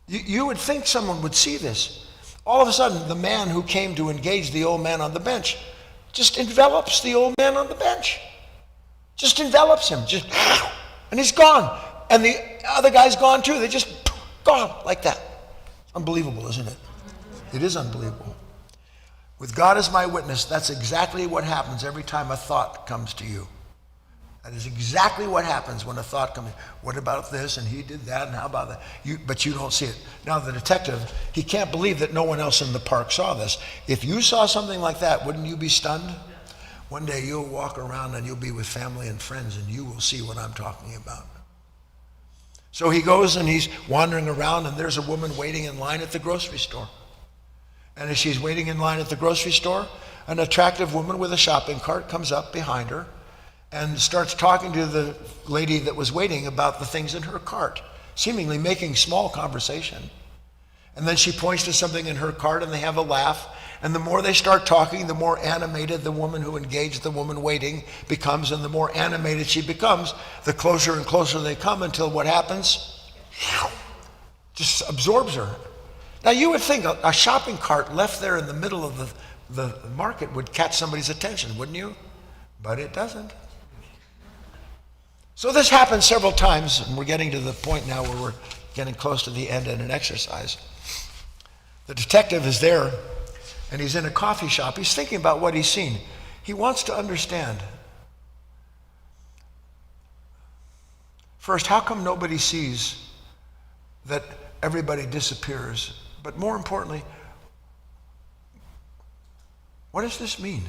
you would think someone would see this. All of a sudden, the man who came to engage the old man on the bench just envelops the old man on the bench. Just envelops him. And he's gone. And the other guy's gone too. They just gone like that. Unbelievable, isn't it? It is unbelievable. With God as my witness, that's exactly what happens every time a thought comes to you. That is exactly what happens when a thought comes. What about this? And he did that, and how about that? But you don't see it. Now the detective, he can't believe that no one else in the park saw this. If you saw something like that, wouldn't you be stunned? One day you'll walk around and you'll be with family and friends and you will see what I'm talking about. So he goes and he's wandering around, and there's a woman waiting in line at the grocery store. And as she's waiting in line at the grocery store, an attractive woman with a shopping cart comes up behind her and starts talking to the lady that was waiting about the things in her cart, seemingly making small conversation. And then she points to something in her cart and they have a laugh. And the more they start talking, the more animated the woman who engaged the woman waiting becomes, and the more animated she becomes, the closer and closer they come until what happens? Just absorbs her. Now you would think a shopping cart left there in the middle of the market would catch somebody's attention, wouldn't you? But it doesn't. So this happens several times, and we're getting to the point now where we're getting close to the end in an exercise. The detective is there, and he's in a coffee shop. He's thinking about what he's seen. He wants to understand. First, how come nobody sees that everybody disappears? But more importantly, what does this mean?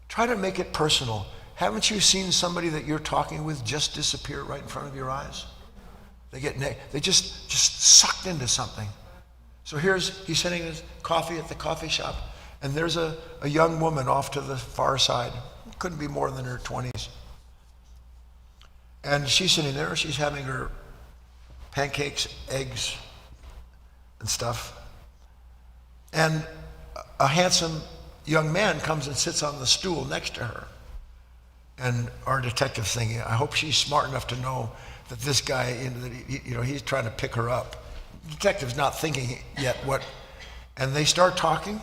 Try to make it personal. Haven't you seen somebody that you're talking with just disappear right in front of your eyes? They just sucked into something. So he's sitting in his coffee at the coffee shop, and there's a young woman off to the far side. Couldn't be more than her 20s. And she's sitting there, she's having her pancakes, eggs, and stuff. And a handsome young man comes and sits on the stool next to her. And our detective's thinking, I hope she's smart enough to know that this guy, he's trying to pick her up. The detective's not thinking yet what. And they start talking.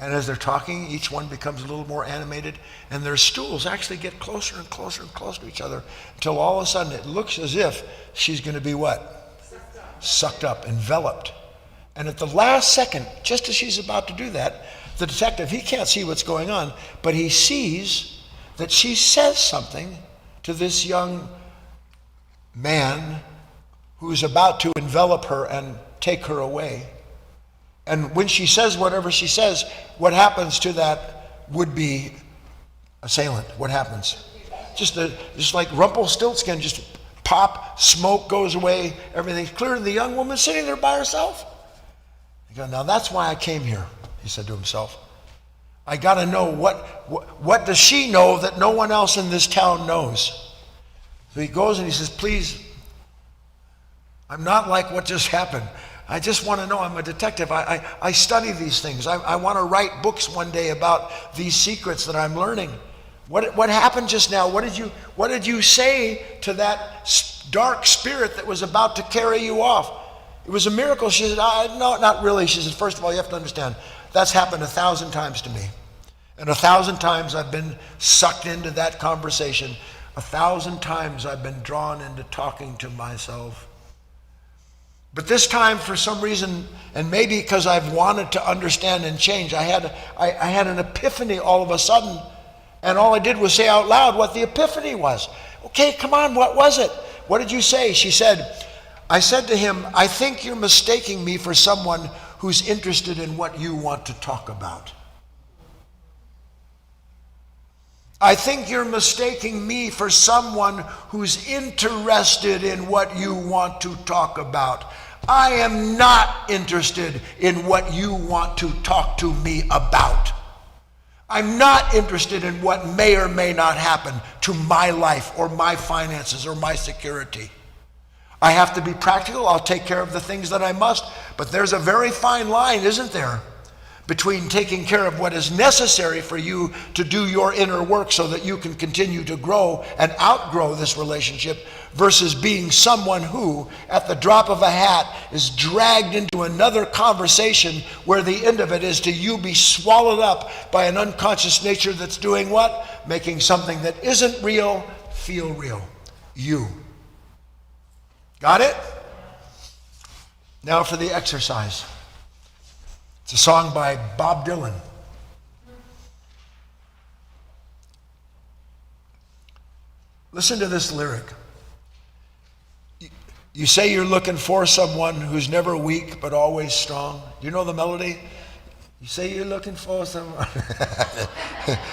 And as they're talking, each one becomes a little more animated. And their stools actually get closer and closer and closer to each other until all of a sudden it looks as if she's going to be what? Sucked up, enveloped. And at the last second, just as she's about to do that, the detective, he can't see what's going on, but he sees that she says something to this young man who's about to envelop her and take her away. And when she says whatever she says, what happens to that would-be assailant? What happens? Just like Rumpelstiltskin, just pop, smoke goes away, everything's clear, and the young woman's sitting there by herself. He goes, now that's why I came here, he said to himself. I got to know what does she know that no one else in this town knows? So he goes and he says, please, I'm not like what just happened. I just want to know, I'm a detective. I study these things. I want to write books one day about these secrets that I'm learning. What happened just now? What did you say to that dark spirit that was about to carry you off? It was a miracle. She said, no, not really. She said, first of all, you have to understand, that's happened 1,000 times to me. And 1,000 times I've been sucked into that conversation. 1,000 times I've been drawn into talking to myself. But this time, for some reason, and maybe because I've wanted to understand and change, I had an epiphany all of a sudden, and all I did was say out loud what the epiphany was. Okay, come on, what was it? What did you say? She said, I said to him, I think you're mistaking me for someone who's interested in what you want to talk about. I think you're mistaking me for someone who's interested in what you want to talk about. I am not interested in what you want to talk to me about. I'm not interested in what may or may not happen to my life or my finances or my security. I have to be practical. I'll take care of the things that I must. But there's a very fine line, isn't there, between taking care of what is necessary for you to do your inner work so that you can continue to grow and outgrow this relationship versus being someone who, at the drop of a hat, is dragged into another conversation where the end of it is to you be swallowed up by an unconscious nature that's doing what? Making something that isn't real feel real. You. Got it? Now for the exercise. It's a song by Bob Dylan. Listen to this lyric. You say you're looking for someone who's never weak but always strong. Do you know the melody? You say you're looking for someone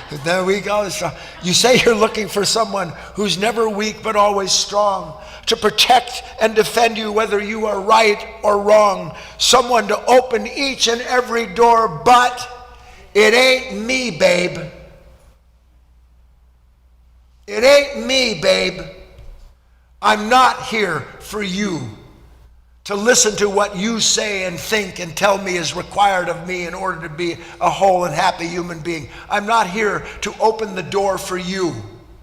who's never weak, always strong. You say you're looking for someone who's never weak but always strong, to protect and defend you whether you are right or wrong. Someone to open each and every door, but it ain't me, babe. It ain't me, babe. I'm not here for you. to listen to what you say and think and tell me is required of me in order to be a whole and happy human being. I'm not here to open the door for you.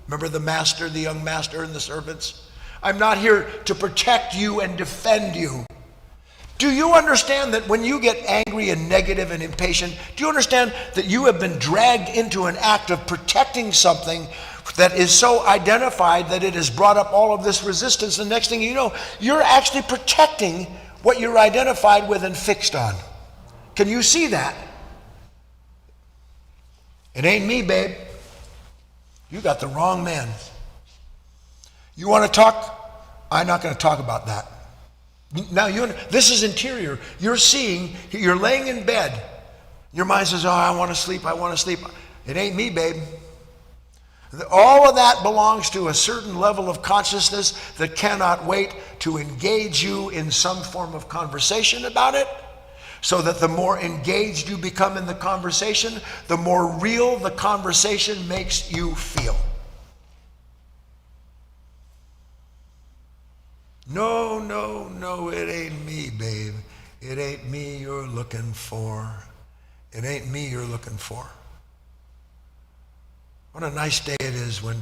Remember the master, the young master and the servants? I'm not here to protect you and defend you. Do you understand that when you get angry and negative and impatient, do you understand that you have been dragged into an act of protecting something that is so identified that it has brought up all of this resistance? The next thing you know, you're actually protecting what you're identified with and fixed on. Can you see that? It ain't me, babe. You got the wrong man. You want to talk? I'm not going to talk about that. Now, this is interior. You're seeing, you're laying in bed. Your mind says, oh, I want to sleep, I want to sleep. It ain't me, babe. All of that belongs to a certain level of consciousness that cannot wait to engage you in some form of conversation about it, so that the more engaged you become in the conversation, the more real the conversation makes you feel. No, no, no, it ain't me, babe. It ain't me you're looking for. It ain't me you're looking for. What a nice day it is when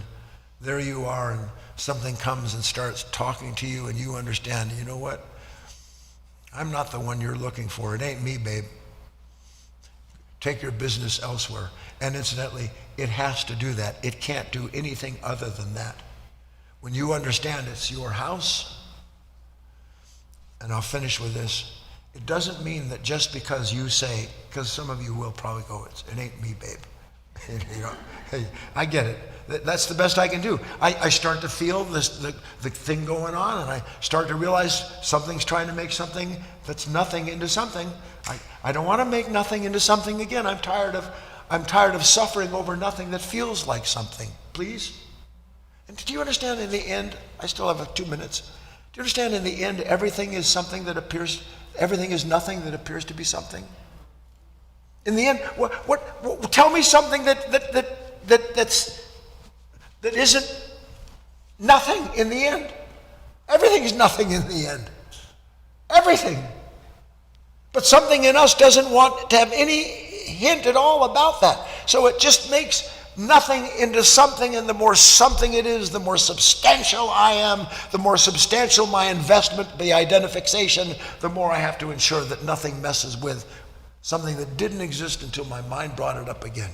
there you are and something comes and starts talking to you and you understand, you know what? I'm not the one you're looking for. It ain't me, babe. Take your business elsewhere. And incidentally, it has to do that. It can't do anything other than that. When you understand it's your house, and I'll finish with this, it doesn't mean that just because you say, because some of you will probably go, it ain't me, babe. You know, hey, I get it. That's the best I can do. I start to feel the thing going on, and I start to realize something's trying to make something that's nothing into something. I don't want to make nothing into something again. I'm tired of suffering over nothing that feels like something. Please? And do you understand in the end, I still have 2 minutes. Do you understand in the end, everything is nothing that appears to be something? In the end, what tell me something that isn't nothing in the end. Everything is nothing in the end. Everything. But something in us doesn't want to have any hint at all about that. So it just makes nothing into something, and the more something it is, the more substantial I am, the more substantial my investment, the identification, the more I have to ensure that nothing messes with something that didn't exist until my mind brought it up again.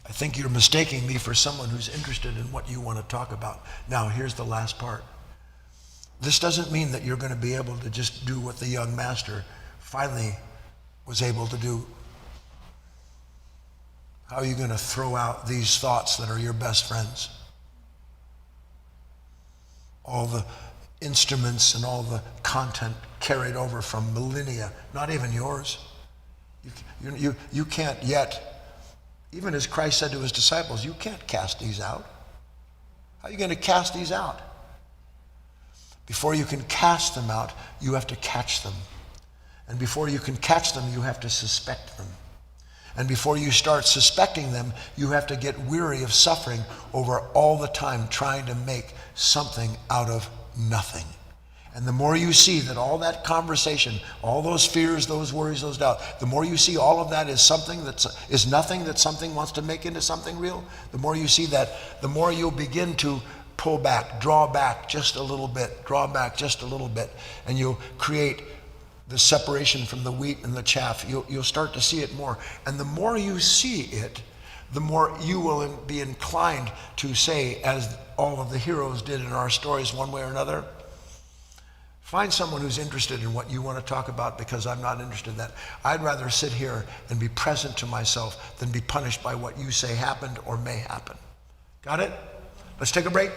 I think you're mistaking me for someone who's interested in what you want to talk about. Now, here's the last part. This doesn't mean that you're going to be able to just do what the young master finally was able to do. How are you going to throw out these thoughts that are your best friends? All the instruments and all the content carried over from millennia, not even yours. You can't yet, even as Christ said to his disciples, you can't cast these out. How are you going to cast these out? Before you can cast them out, you have to catch them. And before you can catch them, you have to suspect them. And before you start suspecting them, you have to get weary of suffering over all the time trying to make something out of nothing. And the more you see that all that conversation, all those fears, those worries, those doubts, the more you see all of that is something is nothing that something wants to make into something real, the more you see that, the more you'll begin to pull back, draw back just a little bit, draw back just a little bit, and you'll create the separation from the wheat and the chaff. You'll start to see it more. And the more you see it, the more you will be inclined to say, as all of the heroes did in our stories one way or another, find someone who's interested in what you want to talk about, because I'm not interested in that. I'd rather sit here and be present to myself than be punished by what you say happened or may happen. Got it? Let's take a break.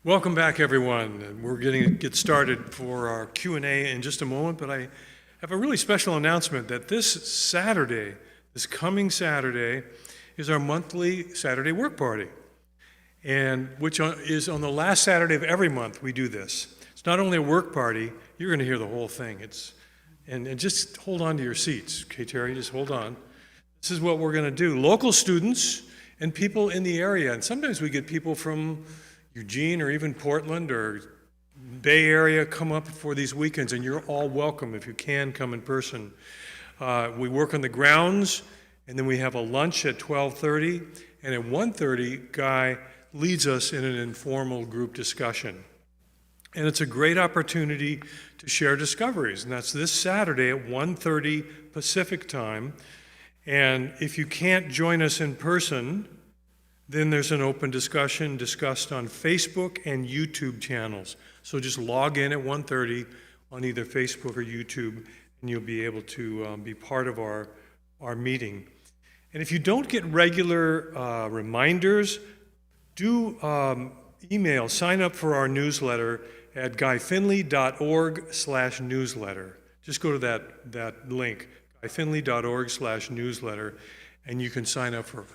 Welcome back, everyone. And we're going to get started for our Q&A in just a moment, but I have a really special announcement that this Saturday, this coming Saturday, is our monthly Saturday work party, and which is on the last Saturday of every month we do this. It's not only a work party, you're going to hear the whole thing. And just hold on to your seats, okay, Terry, just hold on. This is what we're going to do. Local students and people in the area, and sometimes we get people from Eugene or even Portland or Bay Area come up for these weekends, and you're all welcome if you can come in person. We work on the grounds, and then we have a lunch at 12:30, and at 1:30, Guy leads us in an informal group discussion. And it's a great opportunity to share discoveries, and that's this Saturday at 1:30 Pacific time. And if you can't join us in person, then there's an open discussion discussed on Facebook and YouTube channels. So just log in at 1:30 on either Facebook or YouTube, and you'll be able to be part of our meeting. And if you don't get regular reminders, do sign up for our newsletter at guyfinley.org/newsletter. Just go to that link, guyfinley.org/newsletter, and you can sign up for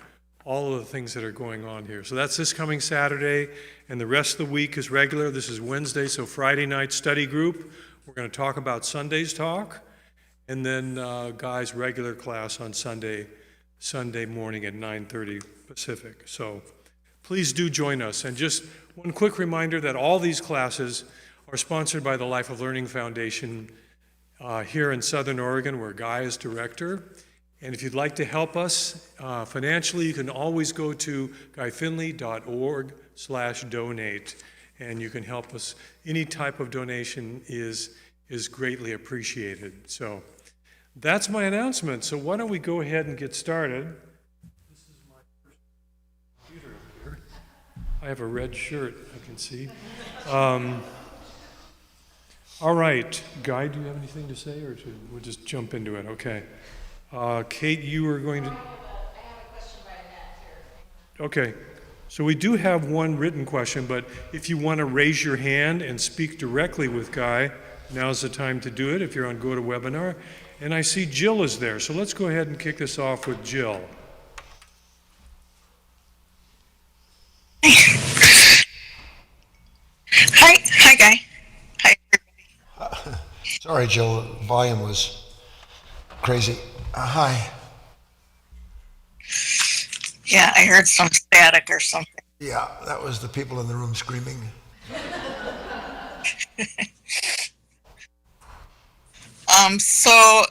all of the things that are going on here. So that's this coming Saturday, and the rest of the week is regular. This is Wednesday, so Friday night study group. We're going to talk about Sunday's talk, and then Guy's regular class on Sunday morning at 9:30 Pacific. So please do join us. And just one quick reminder that all these classes are sponsored by the Life of Learning Foundation here in Southern Oregon, where Guy is director. And if you'd like to help us financially, you can always go to guyfinley.org/donate, and you can help us. Any type of donation is greatly appreciated. So that's my announcement. So why don't we go ahead and get started? This is my first computer up here. I have a red shirt, I can see. All right, Guy, do you have anything to say, or we'll just jump into it? Okay. Kate, you were going to... I have a question by Annette here. Okay. So we do have one written question, but if you want to raise your hand and speak directly with Guy, now's the time to do it if you're on GoToWebinar. And I see Jill is there, so let's go ahead and kick this off with Jill. Hi, Guy. Hi, everybody. Sorry, Jill, volume was crazy. Hi. Yeah, I heard some static or something. Yeah, that was the people in the room screaming. So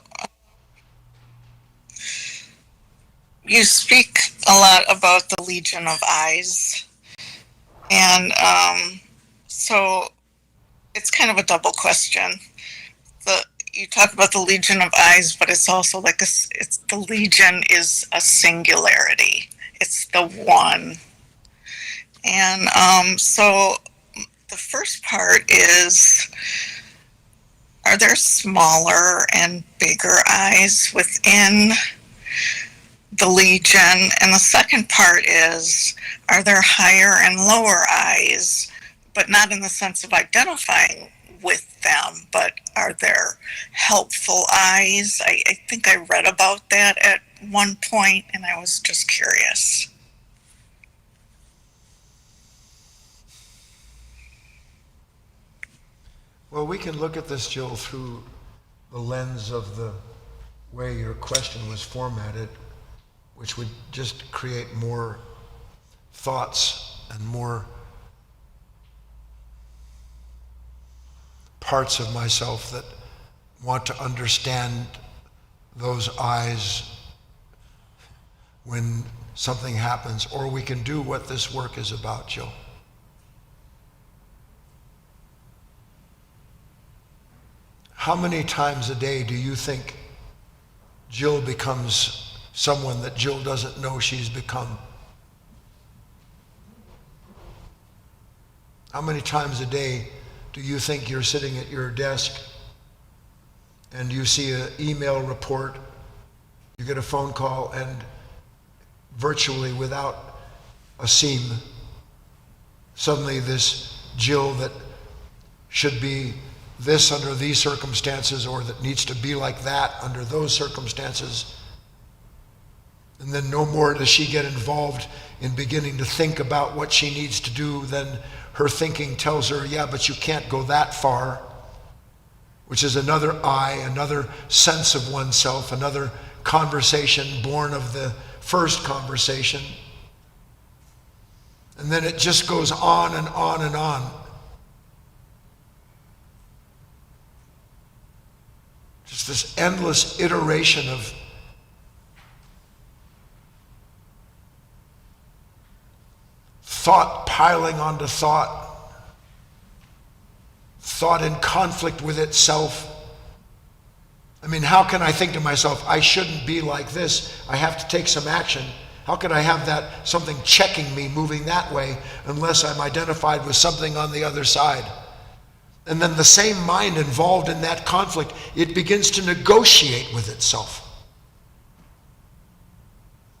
you speak a lot about the Legion of Eyes, and so it's kind of a double question. You talk about the Legion of Eyes, but it's also like the Legion is a singularity. It's the one. And so the first part is, are there smaller and bigger eyes within the Legion? And the second part is, are there higher and lower eyes, but not in the sense of identifying with them, but are there helpful eyes? I think I read about that at one point, and I was just curious. Well, we can look at this, Jill, through the lens of the way your question was formatted, which would just create more thoughts and more parts of myself that want to understand those eyes when something happens, or we can do what this work is about, Jill. How many times a day do you think Jill becomes someone that Jill doesn't know she's become? How many times a day do you think you're sitting at your desk and you see an email report, you get a phone call, and virtually without a seam, suddenly this Jill, that should be this under these circumstances, or that needs to be like that under those circumstances. And then no more does she get involved in beginning to think about what she needs to do than her thinking tells her, yeah, but you can't go that far, which is another I, another sense of oneself, another conversation born of the first conversation. And then it just goes on and on and on. Just this endless iteration of thought piling onto thought, thought in conflict with itself. I mean, how can I think to myself, I shouldn't be like this, I have to take some action? How could I have that, something checking me moving that way, unless I'm identified with something on the other side? And then the same mind involved in that conflict, it begins to negotiate with itself.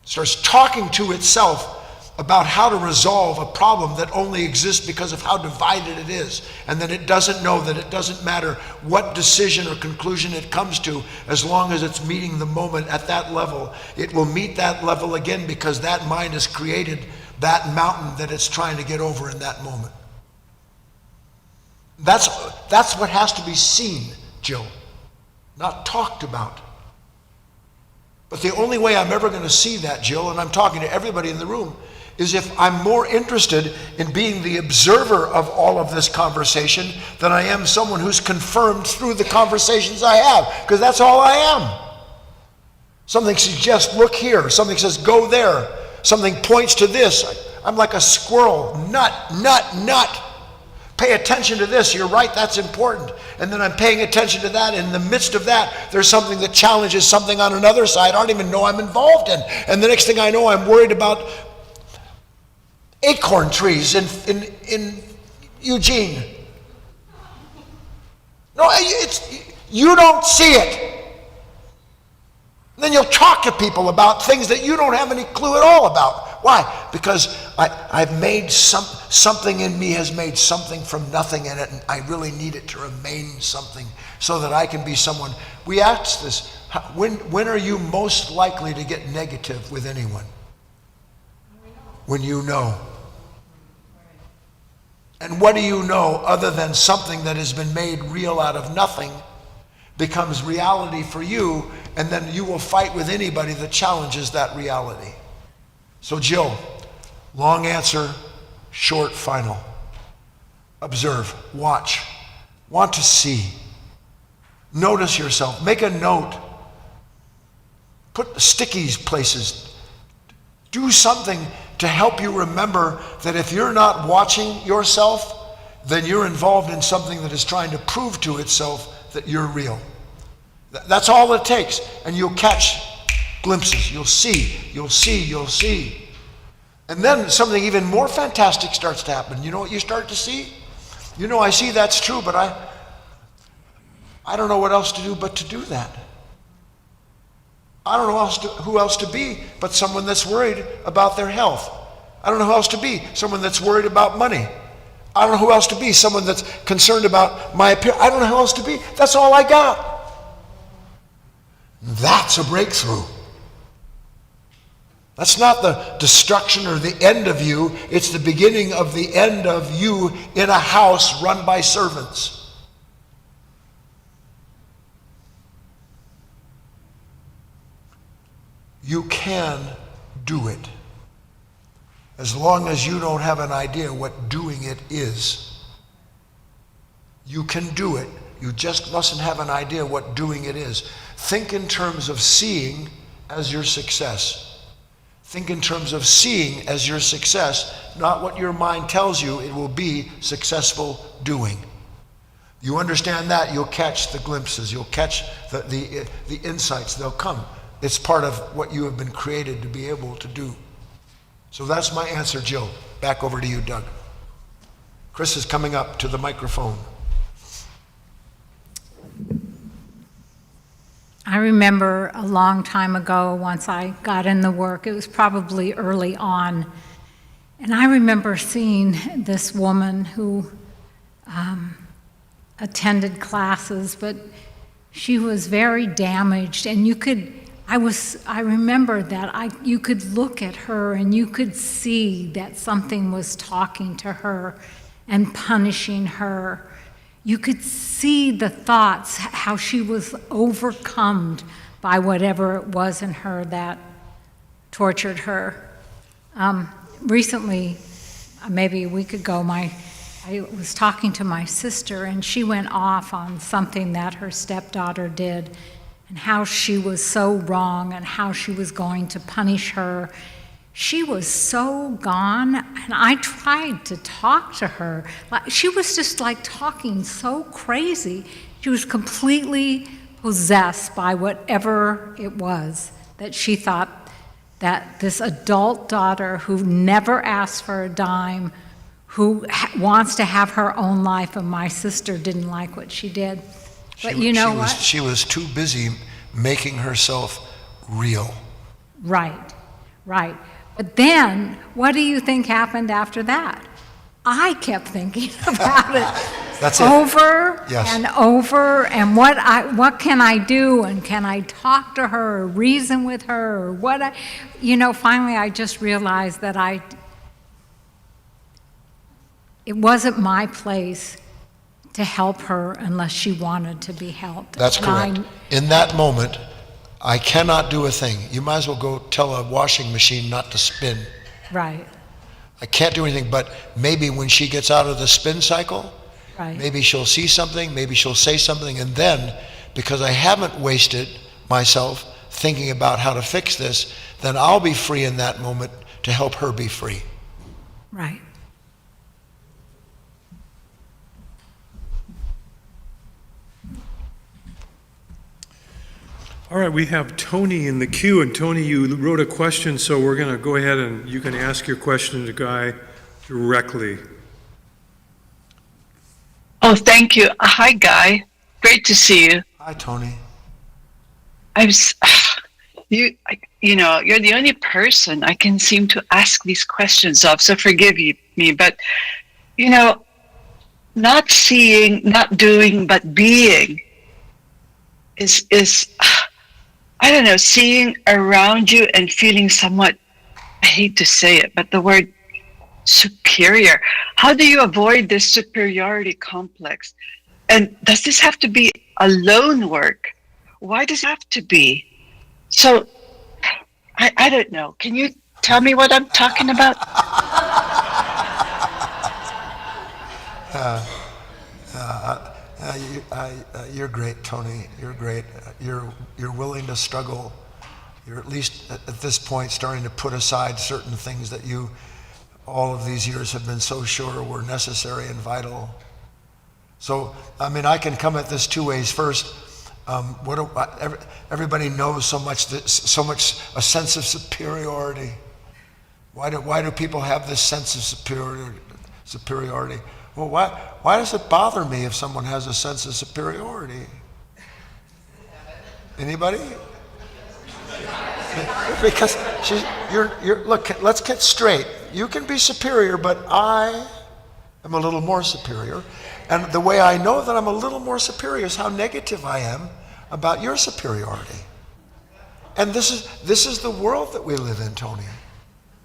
It starts talking to itself about how to resolve a problem that only exists because of how divided it is. And then it doesn't know that it doesn't matter what decision or conclusion it comes to, as long as it's meeting the moment at that level. It will meet that level again because that mind has created that mountain that it's trying to get over in that moment. That's what has to be seen, Jill, not talked about. But the only way I'm ever going to see that, Jill, and I'm talking to everybody in the room, is if I'm more interested in being the observer of all of this conversation than I am someone who's confirmed through the conversations I have, because that's all I am. Something suggests, look here. Something says, go there. Something points to this. I'm like a squirrel. Nut. Pay attention to this. You're right, that's important. And then I'm paying attention to that. In the midst of that, there's something that challenges something on another side I don't even know I'm involved in. And the next thing I know, I'm worried about acorn trees in Eugene. No, you don't see it. And then you'll talk to people about things that you don't have any clue at all about. Why? Because I've made something in me has made something from nothing in it, and I really need it to remain something so that I can be someone. We ask this, when are you most likely to get negative with anyone? When you know. And what do you know other than something that has been made real out of nothing becomes reality for you, and then you will fight with anybody that challenges that reality. So Jill, long answer, short final. Observe, watch, want to see. Notice yourself, make a note. Put stickies places. Do something to help you remember that if you're not watching yourself, then you're involved in something that is trying to prove to itself that you're real. That's all it takes. And you'll catch glimpses. You'll see. And then something even more fantastic starts to happen. You know what you start to see? You know, I see that's true, but I don't know what else to do but to do that. I don't know who else to be but someone that's worried about their health. I don't know who else to be, someone that's worried about money. I don't know who else to be, someone that's concerned about my appearance. I don't know who else to be. That's all I got. That's a breakthrough. That's not the destruction or the end of you. It's the beginning of the end of you in a house run by servants. You can do it. As long as you don't have an idea what doing it is. You can do it. You just mustn't have an idea what doing it is. Think in terms of seeing as your success. Think in terms of seeing as your success, not what your mind tells you it will be successful doing. You understand that, you'll catch the glimpses, you'll catch the insights, they'll come. It's part of what you have been created to be able to do. So that's my answer, Jill. Back over to you, Doug. Chris is coming up to the microphone. I remember a long time ago, once I got in the work, it was probably early on, and I remember seeing this woman who attended classes, but she was very damaged, and I remember that you could look at her and you could see that something was talking to her and punishing her. You could see the thoughts, how she was overcome by whatever it was in her that tortured her. Recently, maybe a week ago, I was talking to my sister, and she went off on something that her stepdaughter did, and how she was so wrong and how she was going to punish her. She was so gone, and I tried to talk to her. She was just like talking so crazy. She was completely possessed by whatever it was that she thought that this adult daughter who never asked for a dime, who wants to have her own life, and my sister didn't like what she did. But you know what? She was too busy making herself real. Right. But then, what do you think happened after that? I kept thinking about it. That's it. Over Yes. and over, and what can I do, and can I talk to her or reason with her, or finally I just realized that it wasn't my place to help her unless she wanted to be helped. That's And correct. In that moment, I cannot do a thing. You might as well go tell a washing machine not to spin. Right. I can't do anything, but maybe when she gets out of the spin cycle, Right. maybe she'll see something, maybe she'll say something, and then, because I haven't wasted myself thinking about how to fix this, then I'll be free in that moment to help her be free. Right. All right, we have Tony in the queue, and Tony, you wrote a question, so we're going to go ahead and you can ask your question to Guy directly. Oh, thank you. Hi, Guy. Great to see you. Hi, Tony. You're the only person I can seem to ask these questions of, so forgive me. But, not seeing, not doing, but being is I don't know, seeing around you and feeling somewhat, I hate to say it, but the word superior. How do you avoid this superiority complex? And does this have to be alone work? Why does it have to be? So, I don't know. Can you tell me what I'm talking about? You're great, Tony. You're great. You're willing to struggle. You're at least at this point starting to put aside certain things that you all of these years have been so sure were necessary and vital. So, I can come at this two ways. First, everybody knows so much a sense of superiority. Why do people have this sense of superiority? Well, why does it bother me if someone has a sense of superiority? Anybody? Because look, let's get straight. You can be superior, but I am a little more superior. And the way I know that I'm a little more superior is how negative I am about your superiority. And this is the world that we live in, Tony.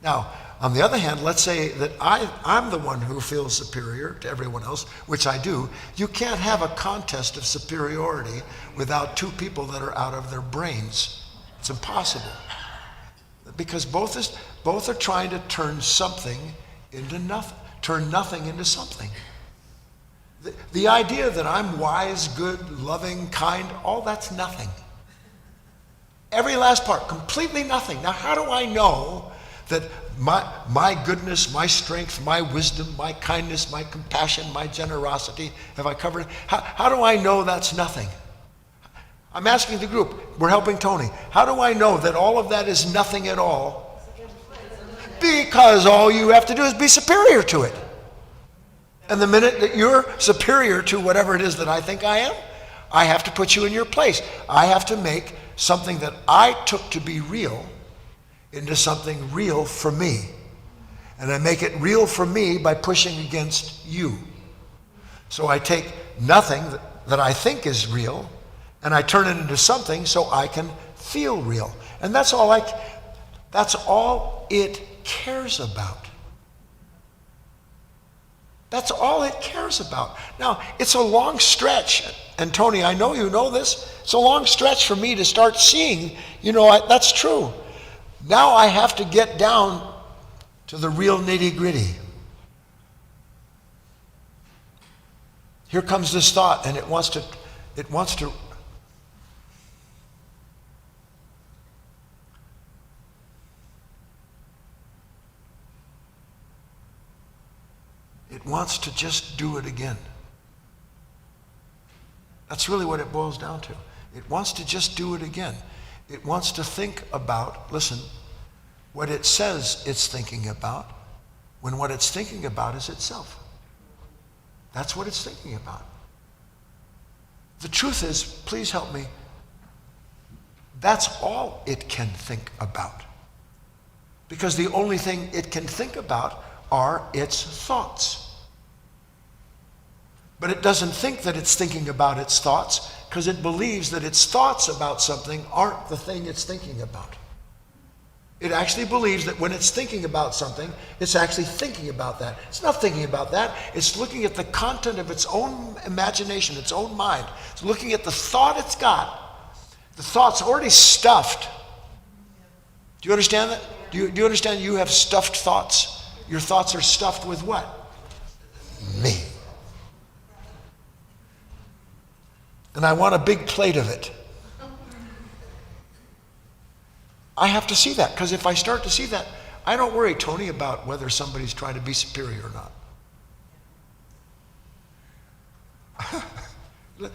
Now, on the other hand, let's say that I'm the one who feels superior to everyone else, which I do. You can't have a contest of superiority without two people that are out of their brains. It's impossible. Because both are trying to turn something into nothing, turn nothing into something. The idea that I'm wise, good, loving, kind, all that's nothing. Every last part, completely nothing. Now, how do I know that my goodness, my strength, my wisdom, my kindness, my compassion, my generosity, have I covered it? How do I know that's nothing? I'm asking the group, we're helping Tony. How do I know that all of that is nothing at all? Because all you have to do is be superior to it. And the minute that you're superior to whatever it is that I think I am, I have to put you in your place. I have to make something that I took to be real into something real for me. And I make it real for me by pushing against you. So I take nothing that I think is real and I turn it into something so I can feel real. And that's all it cares about. That's all it cares about. Now, it's a long stretch, and Tony, I know you know this, it's a long stretch for me to start seeing, that's true. Now I have to get down to the real nitty-gritty. Here comes this thought, and it wants to just do it again. That's really what it boils down to. It wants to just do it again. It wants to think about, listen, what it says it's thinking about, when what it's thinking about is itself. That's what it's thinking about. The truth is, please help me, that's all it can think about. Because the only thing it can think about are its thoughts. But it doesn't think that it's thinking about its thoughts because it believes that its thoughts about something aren't the thing it's thinking about. It actually believes that when it's thinking about something, it's actually thinking about that. It's not thinking about that. It's looking at the content of its own imagination, its own mind. It's looking at the thought it's got. The thought's already stuffed. Do you understand that? Do you understand you have stuffed thoughts? Your thoughts are stuffed with what? Me. And I want a big plate of it. I have to see that, because if I start to see that, I don't worry, Tony, about whether somebody's trying to be superior or not.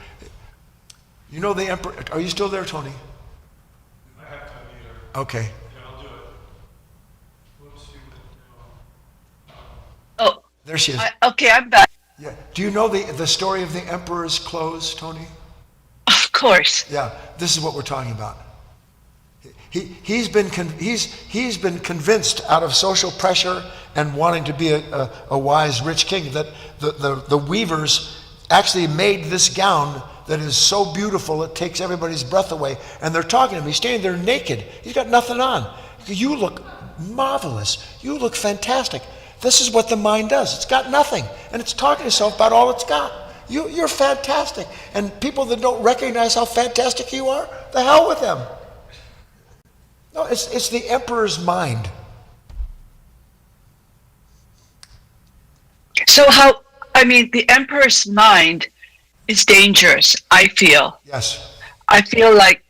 You know the emperor, are you still there, Tony? I have to meet her. Okay. Yeah, I'll do it. We'll see Oh, There she is. okay, I'm back. Yeah. Do you know the story of the emperor's clothes, Tony? Of course. Yeah, this is what we're talking about. He's been convinced out of social pressure and wanting to be a wise, rich king that the weavers actually made this gown that is so beautiful it takes everybody's breath away. And they're talking to him. He's standing there naked. He's got nothing on. You look marvelous. You look fantastic. This is what the mind does. It's got nothing. And it's talking to itself about all it's got. You're fantastic. And people that don't recognize how fantastic you are, the hell with them. No, it's the emperor's mind. So the emperor's mind is dangerous, I feel. Yes. I feel like,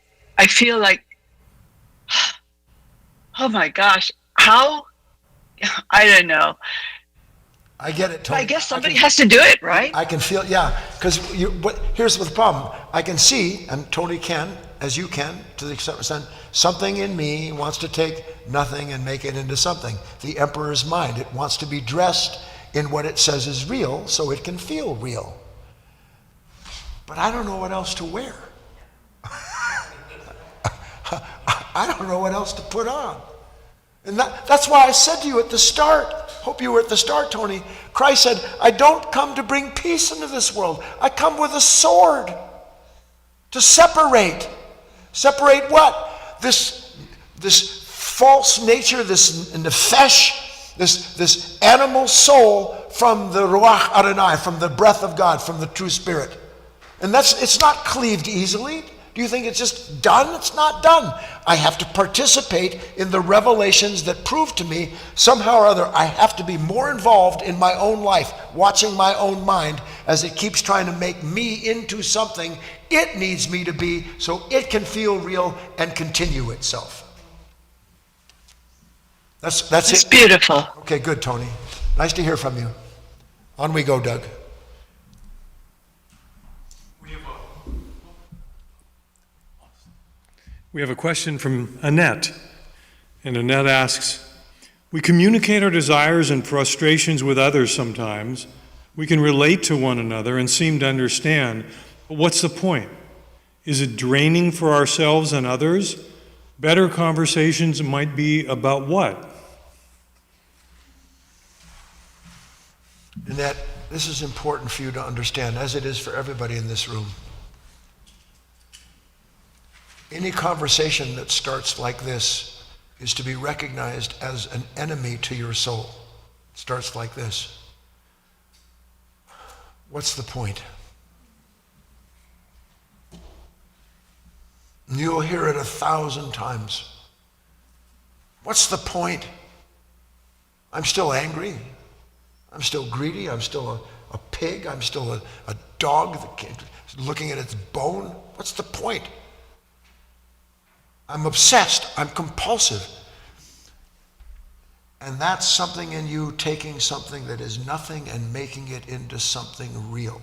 oh my gosh, how? I don't know. I get it, Tony. I guess somebody has to do it, right? I can feel, yeah, because here's the problem. I can see, and Tony can, as you can, to the extent something in me wants to take nothing and make it into something. The emperor's mind, it wants to be dressed in what it says is real so it can feel real. But I don't know what else to wear. I don't know what else to put on. And that's why I said to you at the start, hope you were at the start, Tony, Christ said, I don't come to bring peace into this world. I come with a sword to separate. Separate what? This false nature, this nefesh, this animal soul from the ruach Adonai, from the breath of God, from the true spirit. And it's not cleaved easily. Do you think it's just done? It's not done. I have to participate in the revelations that prove to me somehow or other I have to be more involved in my own life, watching my own mind as it keeps trying to make me into something it needs me to be so it can feel real and continue itself. That's it. It's beautiful. Okay, good, Tony. Nice to hear from you. On we go, Doug. We have a question from Annette. And Annette asks, we communicate our desires and frustrations with others sometimes. We can relate to one another and seem to understand. But what's the point? Is it draining for ourselves and others? Better conversations might be about what? Annette, This is important for you to understand, as it is for everybody in this room. Any conversation that starts like this is to be recognized as an enemy to your soul. It starts like this. What's the point? You'll hear it 1,000 times. What's the point? I'm still angry. I'm still greedy. I'm still a pig. I'm still a dog looking at its bone. What's the point? I'm obsessed. I'm compulsive. And that's something in you taking something that is nothing and making it into something real.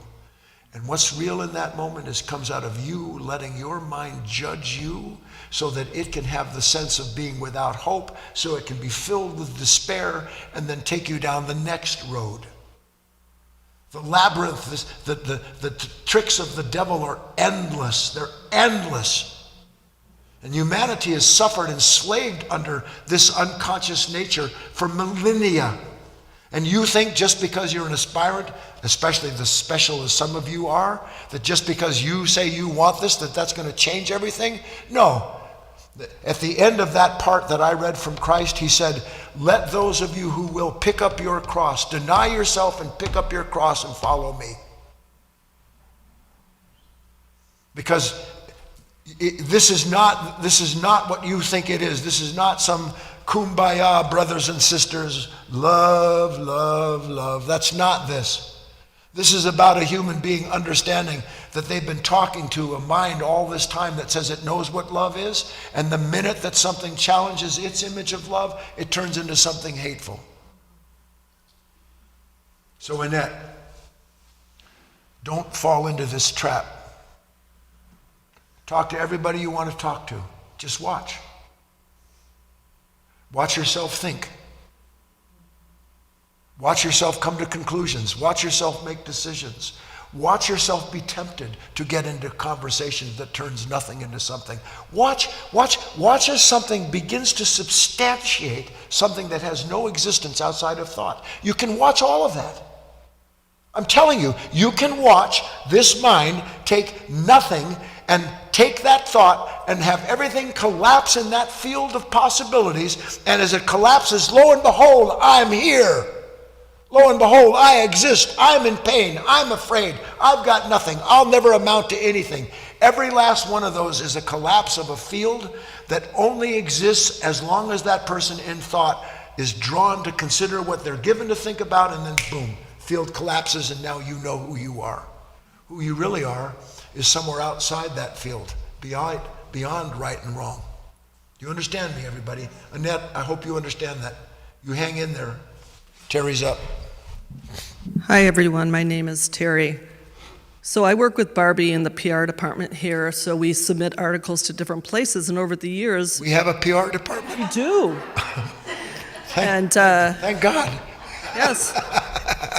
And what's real in that moment comes out of you letting your mind judge you so that it can have the sense of being without hope, so it can be filled with despair and then take you down the next road. The labyrinth, the tricks of the devil are endless. They're endless. And humanity has suffered enslaved under this unconscious nature for millennia. And you think just because you're an aspirant, especially the special as some of you are, that just because you say you want this, that's going to change everything? No. At the end of that part that I read from Christ, he said, let those of you who will pick up your cross, deny yourself and pick up your cross and follow me. Because this is not what you think it is. This is not some kumbaya, brothers and sisters, love, love, love. That's not this. This is about a human being understanding that they've been talking to a mind all this time that says it knows what love is, and the minute that something challenges its image of love, it turns into something hateful. So Annette, don't fall into this trap. Talk to everybody you want to talk to. Just watch. Watch yourself think. Watch yourself come to conclusions. Watch yourself make decisions. Watch yourself be tempted to get into conversations that turns nothing into something. Watch as something begins to substantiate something that has no existence outside of thought. You can watch all of that. I'm telling you, you can watch this mind take nothing and take that thought and have everything collapse in that field of possibilities, and as it collapses, lo and behold, I'm here. Lo and behold, I exist. I'm in pain. I'm afraid. I've got nothing. I'll never amount to anything. Every last one of those is a collapse of a field that only exists as long as that person in thought is drawn to consider what they're given to think about, and then boom, field collapses, and now you know who you are. Who you really are is somewhere outside that field, beyond right and wrong. You understand me, everybody? Annette, I hope you understand that. You hang in there. Terry's up. Hi, everyone. My name is Terry. So I work with Barbie in the PR department here, so we submit articles to different places, and over the years... We have a PR department? We do. Thank God. Yes.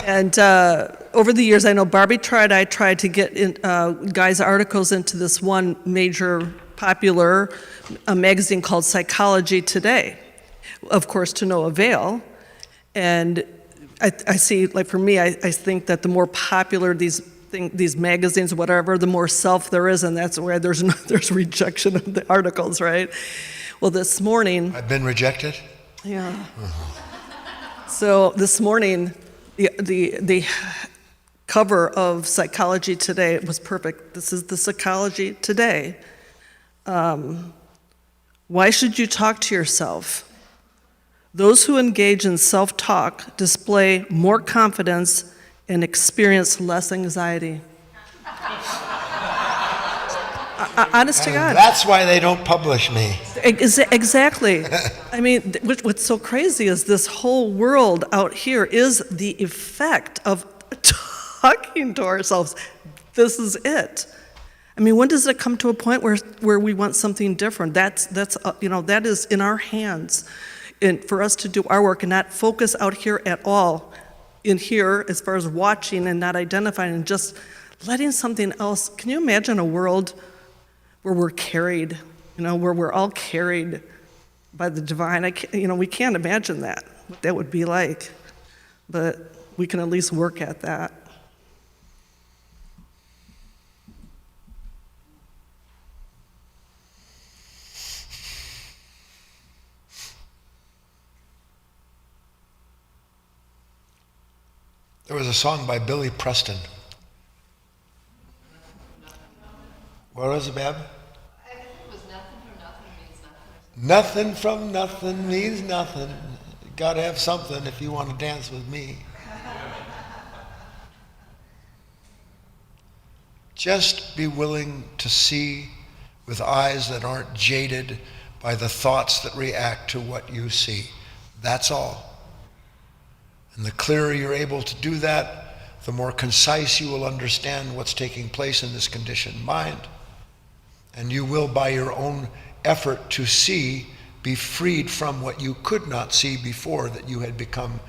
And over the years, I know Barbie I tried to get Guy's articles into this one major popular magazine called Psychology Today. Of course, to no avail. And I see, like for me, I think that the more popular these magazines, whatever, the more self there is, and that's where there's rejection of the articles, right? Well, this morning... I've been rejected? Yeah. So this morning, the cover of Psychology Today was perfect. This is the Psychology Today. Why should you talk to yourself? Those who engage in self-talk display more confidence and experience less anxiety. Honest to God. That's why they don't publish me. Exactly. I mean, what's so crazy is this whole world out here is the effect of talking to ourselves. This is it. I mean, when does it come to a point where we want something different? That is in our hands. And for us to do our work and not focus out here at all, in here as far as watching and not identifying and just letting something else. Can you imagine a world where we're carried, where we're all carried by the divine? We can't imagine that, what that would be like, but we can at least work at that. There was a song by Billy Preston. What was it, Bab? I think it was nothing from nothing means nothing. Nothing from nothing means nothing. You gotta have something if you want to dance with me. Just be willing to see with eyes that aren't jaded by the thoughts that react to what you see. That's all. And the clearer you're able to do that, the more concise you will understand what's taking place in this conditioned mind. And you will, by your own effort to see, be freed from what you could not see before, that you had become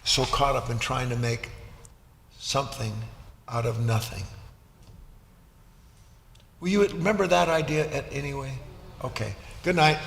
so caught up in trying to make something out of nothing. Will you remember that idea anyway? Okay. Good night.